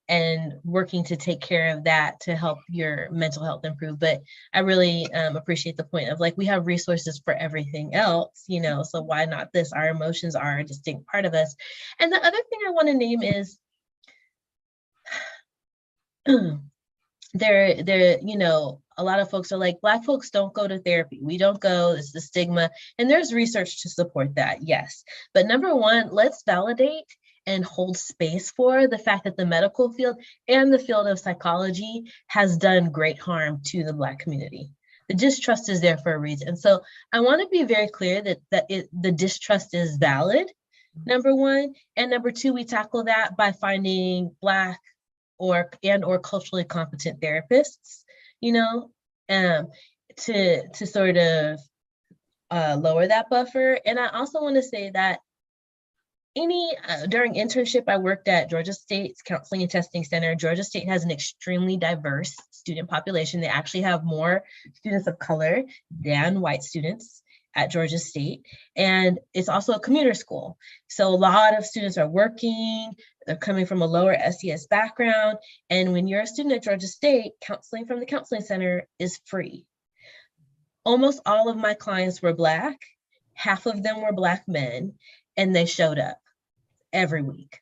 working to take care of that to help your mental health improve. But I really appreciate the point of, like, we have resources for everything else, so why not this? Our emotions are a distinct part of us. And the other thing I want to name is, a lot of folks are like, Black folks don't go to therapy. We don't go, it's the stigma. And there's research to support that, yes. But number one, let's validate and hold space for the fact that the medical field and the field of psychology has done great harm to the Black community. The distrust is there for a reason. So I want to be very clear that the distrust is valid, number one. And number two, we tackle that by finding Black or culturally competent therapists, to sort of lower that buffer. And I also want to say that during internship, I worked at Georgia State's Counseling and Testing Center. Georgia State has an extremely diverse student population. They actually have more students of color than white students at Georgia State. And it's also a commuter school. So a lot of students are working, they're coming from a lower SES background. And when you're a student at Georgia State, counseling from the counseling center is free. Almost all of my clients were Black, half of them were Black men, and they showed up every week.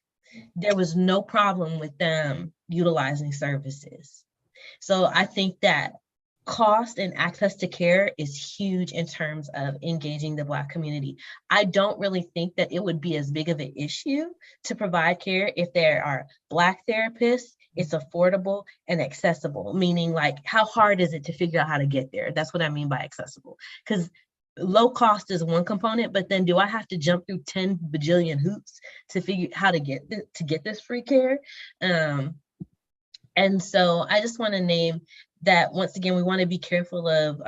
There was no problem with them utilizing services. So I think that cost and access to care is huge in terms of engaging the Black community. I don't really think that it would be as big of an issue to provide care if there are Black therapists, it's affordable and accessible, meaning, like, how hard is it to figure out how to get there? That's what I mean by accessible. Because low cost is one component, but then do I have to jump through 10 bajillion hoops to figure how to get this free care? And so I just want to name that, once again, we want to be careful of,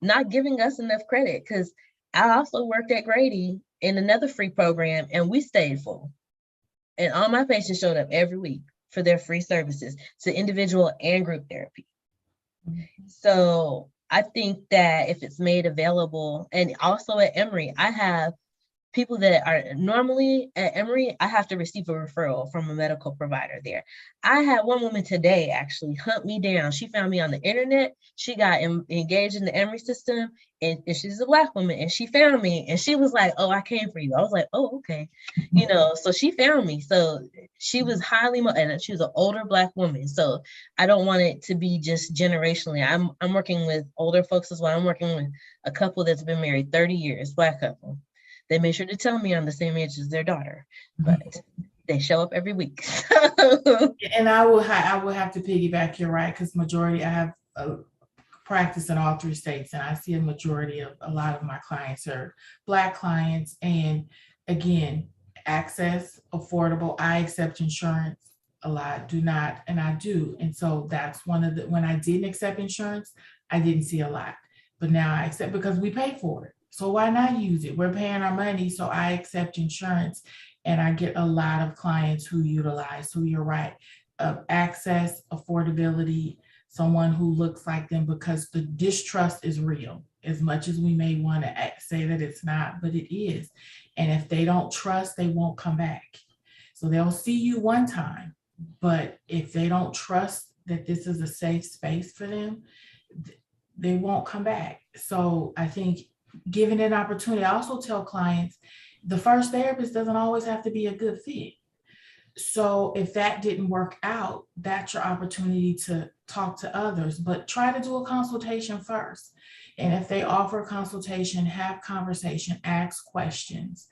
not giving us enough credit, because I also worked at Grady in another free program, and we stayed full. And all my patients showed up every week for their free services, to individual and group therapy. So I think that if it's made available, and also at Emory, I have people that are normally at Emory, I have to receive a referral from a medical provider there. I had one woman today actually hunt me down. She found me on the internet. She got engaged in the Emory system, and she's a Black woman, and she found me, and she was like, "Oh, I came for you." I was like, "Oh, okay." So she found me. So she was and she was an older Black woman. So I don't want it to be just generationally. I'm working with older folks as well. I'm working with a couple that's been married 30 years, Black couple. They made sure to tell me I'm the same age as their daughter, but they show up every week. And I will have to piggyback. You're right, because majority, I have practice in all 3 states, and I see a majority of a lot of my clients are Black clients. And again, access, affordable. I accept insurance. A lot do not, and I do. And so that's one of the, when I didn't accept insurance, I didn't see a lot. But now I accept because we pay for it. So why not use it? We're paying our money, so I accept insurance. And I get a lot of clients who utilize. So you're right. Access, affordability, someone who looks like them, because the distrust is real. As much as we may want to say that it's not, but it is. And if they don't trust, they won't come back. So they'll see you one time, but if they don't trust that this is a safe space for them, they won't come back. So I think giving it an opportunity, I also tell clients, the first therapist doesn't always have to be a good fit. So if that didn't work out, that's your opportunity to talk to others, but try to do a consultation first. And if they offer a consultation, have conversation, ask questions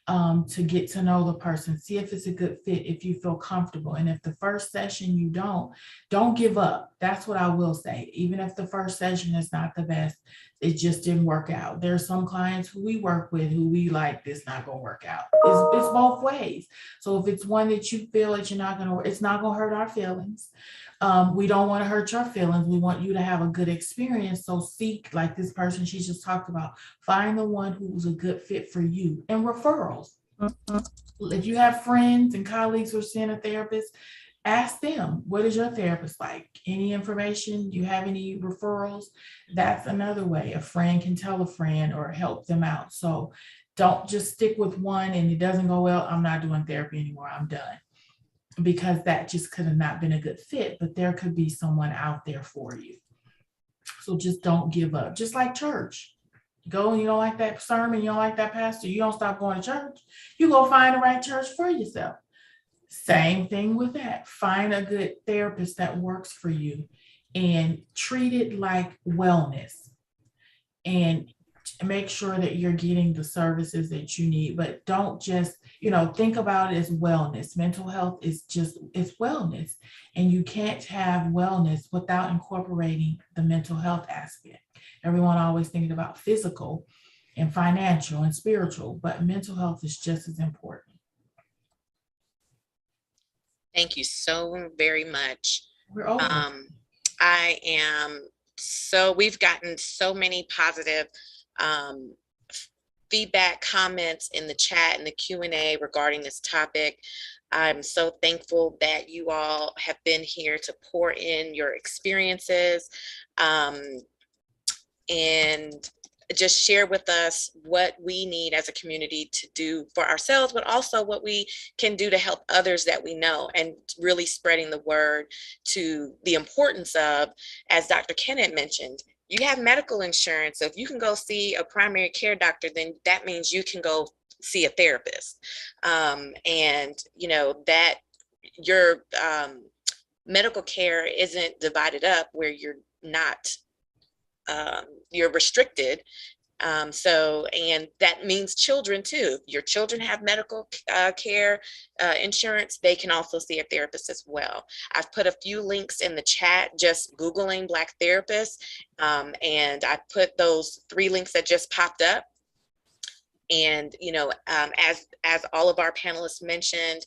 to get to know the person, see if it's a good fit, if you feel comfortable. And if the first session you don't give up. That's what I will say. Even if the first session is not the best, it just didn't work out. There are some clients who we work with who we like, this not gonna work out. It's both ways. So if it's one that you feel that you're not gonna work, it's not gonna hurt our feelings. We don't want to hurt your feelings. We want you to have a good experience. So seek, like this person she just talked about, find the one who's a good fit for you. And referrals. If you have friends and colleagues who are seeing a therapist, ask them, what is your therapist like? Any information? You have any referrals? That's another way. A friend can tell a friend or help them out. So don't just stick with one and it doesn't go well. I'm not doing therapy anymore. I'm done. Because that just could have not been a good fit, but there could be someone out there for you. So just don't give up. Just like church. Go and you don't like that sermon, you don't like that pastor, you don't stop going to church. You go find the right church for yourself. Same thing with that. Find a good therapist that works for you and treat it like wellness. And make sure that you're getting the services that you need, but don't just, think about it as wellness. Mental health is it's wellness. And you can't have wellness without incorporating the mental health aspect. Everyone always thinking about physical and financial and spiritual, but mental health is just as important. Thank you so very much. We're over. We've gotten so many positive feedback, comments in the chat and the Q&A regarding this topic. I'm so thankful that you all have been here to pour in your experiences and just share with us what we need as a community to do for ourselves, but also what we can do to help others that we know, and really spreading the word to the importance of, as Dr. Kennett mentioned, you have medical insurance. So if you can go see a primary care doctor, then that means you can go see a therapist. That your medical care isn't divided up where you're not, you're restricted. And that means children too. If your children have medical care insurance, they can also see a therapist as well. I've put a few links in the chat, just Googling Black therapists. And I put those 3 links that just popped up. And, as all of our panelists mentioned,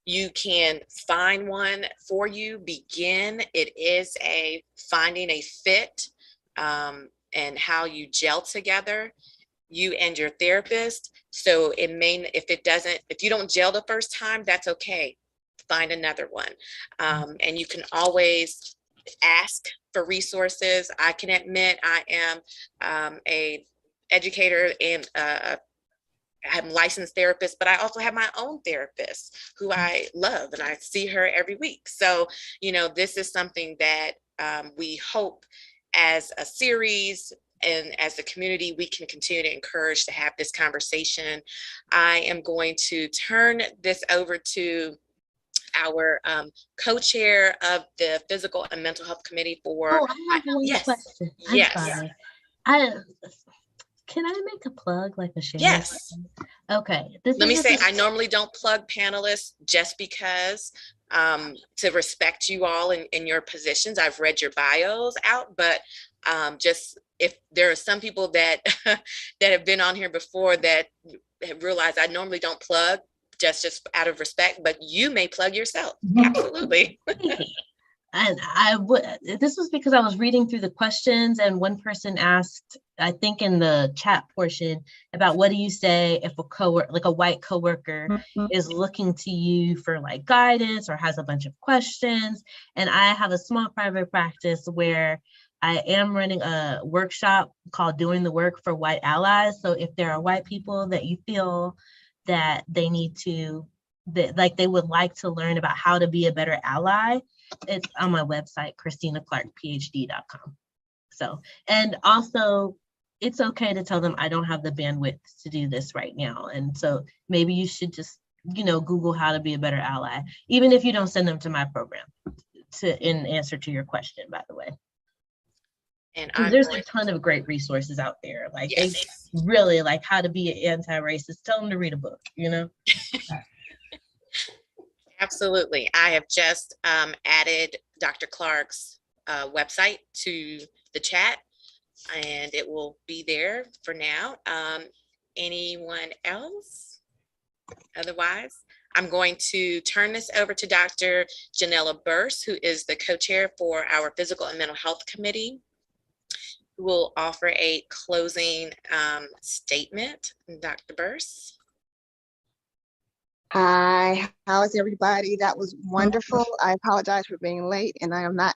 you can find one for you, begin. It is finding a fit. And how you gel together, you and your therapist. So if you don't gel the first time, that's okay. Find another one. And you can always ask for resources. I can admit I am a educator and I'm a licensed therapist, but I also have my own therapist who I love, and I see her every week. So, this is something that we hope as a series and as a community, we can continue to encourage to have this conversation. I am going to turn this over to our co-chair of the Physical and Mental Health Committee for. Oh, I have one question. Yes. Sorry. Can I make a plug, like a share? Yes. Okay. Let me say, I normally don't plug panelists just because to respect you all in your positions. I've read your bios out, but just if there are some people that that have been on here before that have realized I normally don't plug just out of respect, but you may plug yourself. Absolutely. And this was because I was reading through the questions, and one person asked, I think in the chat portion, about what do you say if a white coworker is looking to you for like guidance or has a bunch of questions. And I have a small private practice where I am running a workshop called Doing the Work for White Allies. So if there are white people that you feel that they need to, that they would like to learn about how to be a better ally, it's on my website, ChristinaClarkPhD.com. So, and also it's okay to tell them I don't have the bandwidth to do this right now. And so maybe you should just, Google how to be a better ally, even if you don't send them to my program in answer to your question, by the way. And there's a ton of great resources out there. Like they really like how to be an anti-racist. Tell them to read a book, Absolutely. I have just added Dr. Clark's website to the chat, and it will be there for now. Anyone else? Otherwise, I'm going to turn this over to Dr. Janella Burse, who is the co-chair for our Physical and Mental Health Committee, who will offer a closing statement. Dr. Burse. Hi, how is everybody? That was wonderful. I apologize for being late, and I am not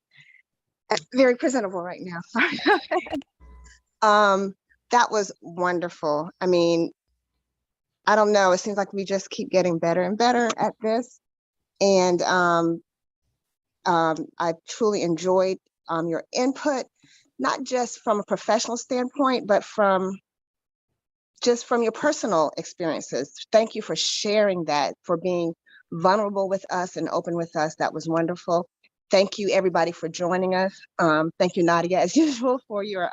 very presentable right now. Sorry. That was wonderful. I mean, I don't know. It seems like we just keep getting better and better at this. And I truly enjoyed your input, not just from a professional standpoint, but from your personal experiences. Thank you for sharing that, for being vulnerable with us and open with us. That was wonderful. Thank you, everybody, for joining us. Thank you, Nadia, as usual, for your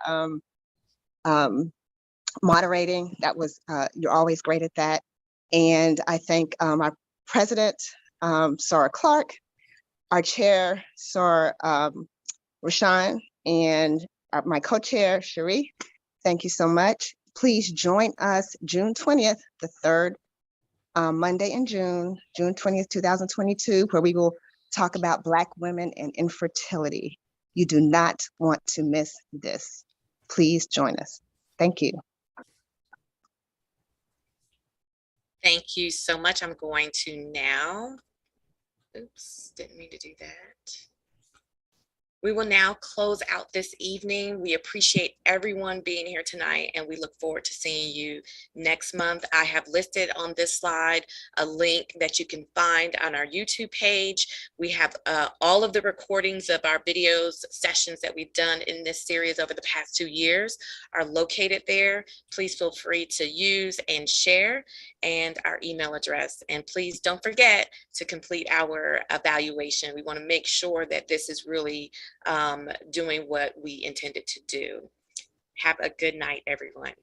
moderating. That was, you're always great at that. And I thank our president, Sarah Clark, our chair, Sarah Rashan, and my co-chair, Cherie. Thank you so much. Please join us June 20th, the third Monday in June 20th, 2022, where we will talk about Black women and infertility. You do not want to miss this. Please join us. Thank you. Thank you so much. I'm going to now, oops, didn't mean to do that. We will now close out this evening. We appreciate everyone being here tonight, and we look forward to seeing you next month. I have listed on this slide a link that you can find on our YouTube page. We have all of the recordings of our videos, sessions that we've done in this series over the past 2 years are located there. Please feel free to use and share, and our email address. And please don't forget to complete our evaluation. We want to make sure that this is really doing what we intended to do. Have a good night, everyone.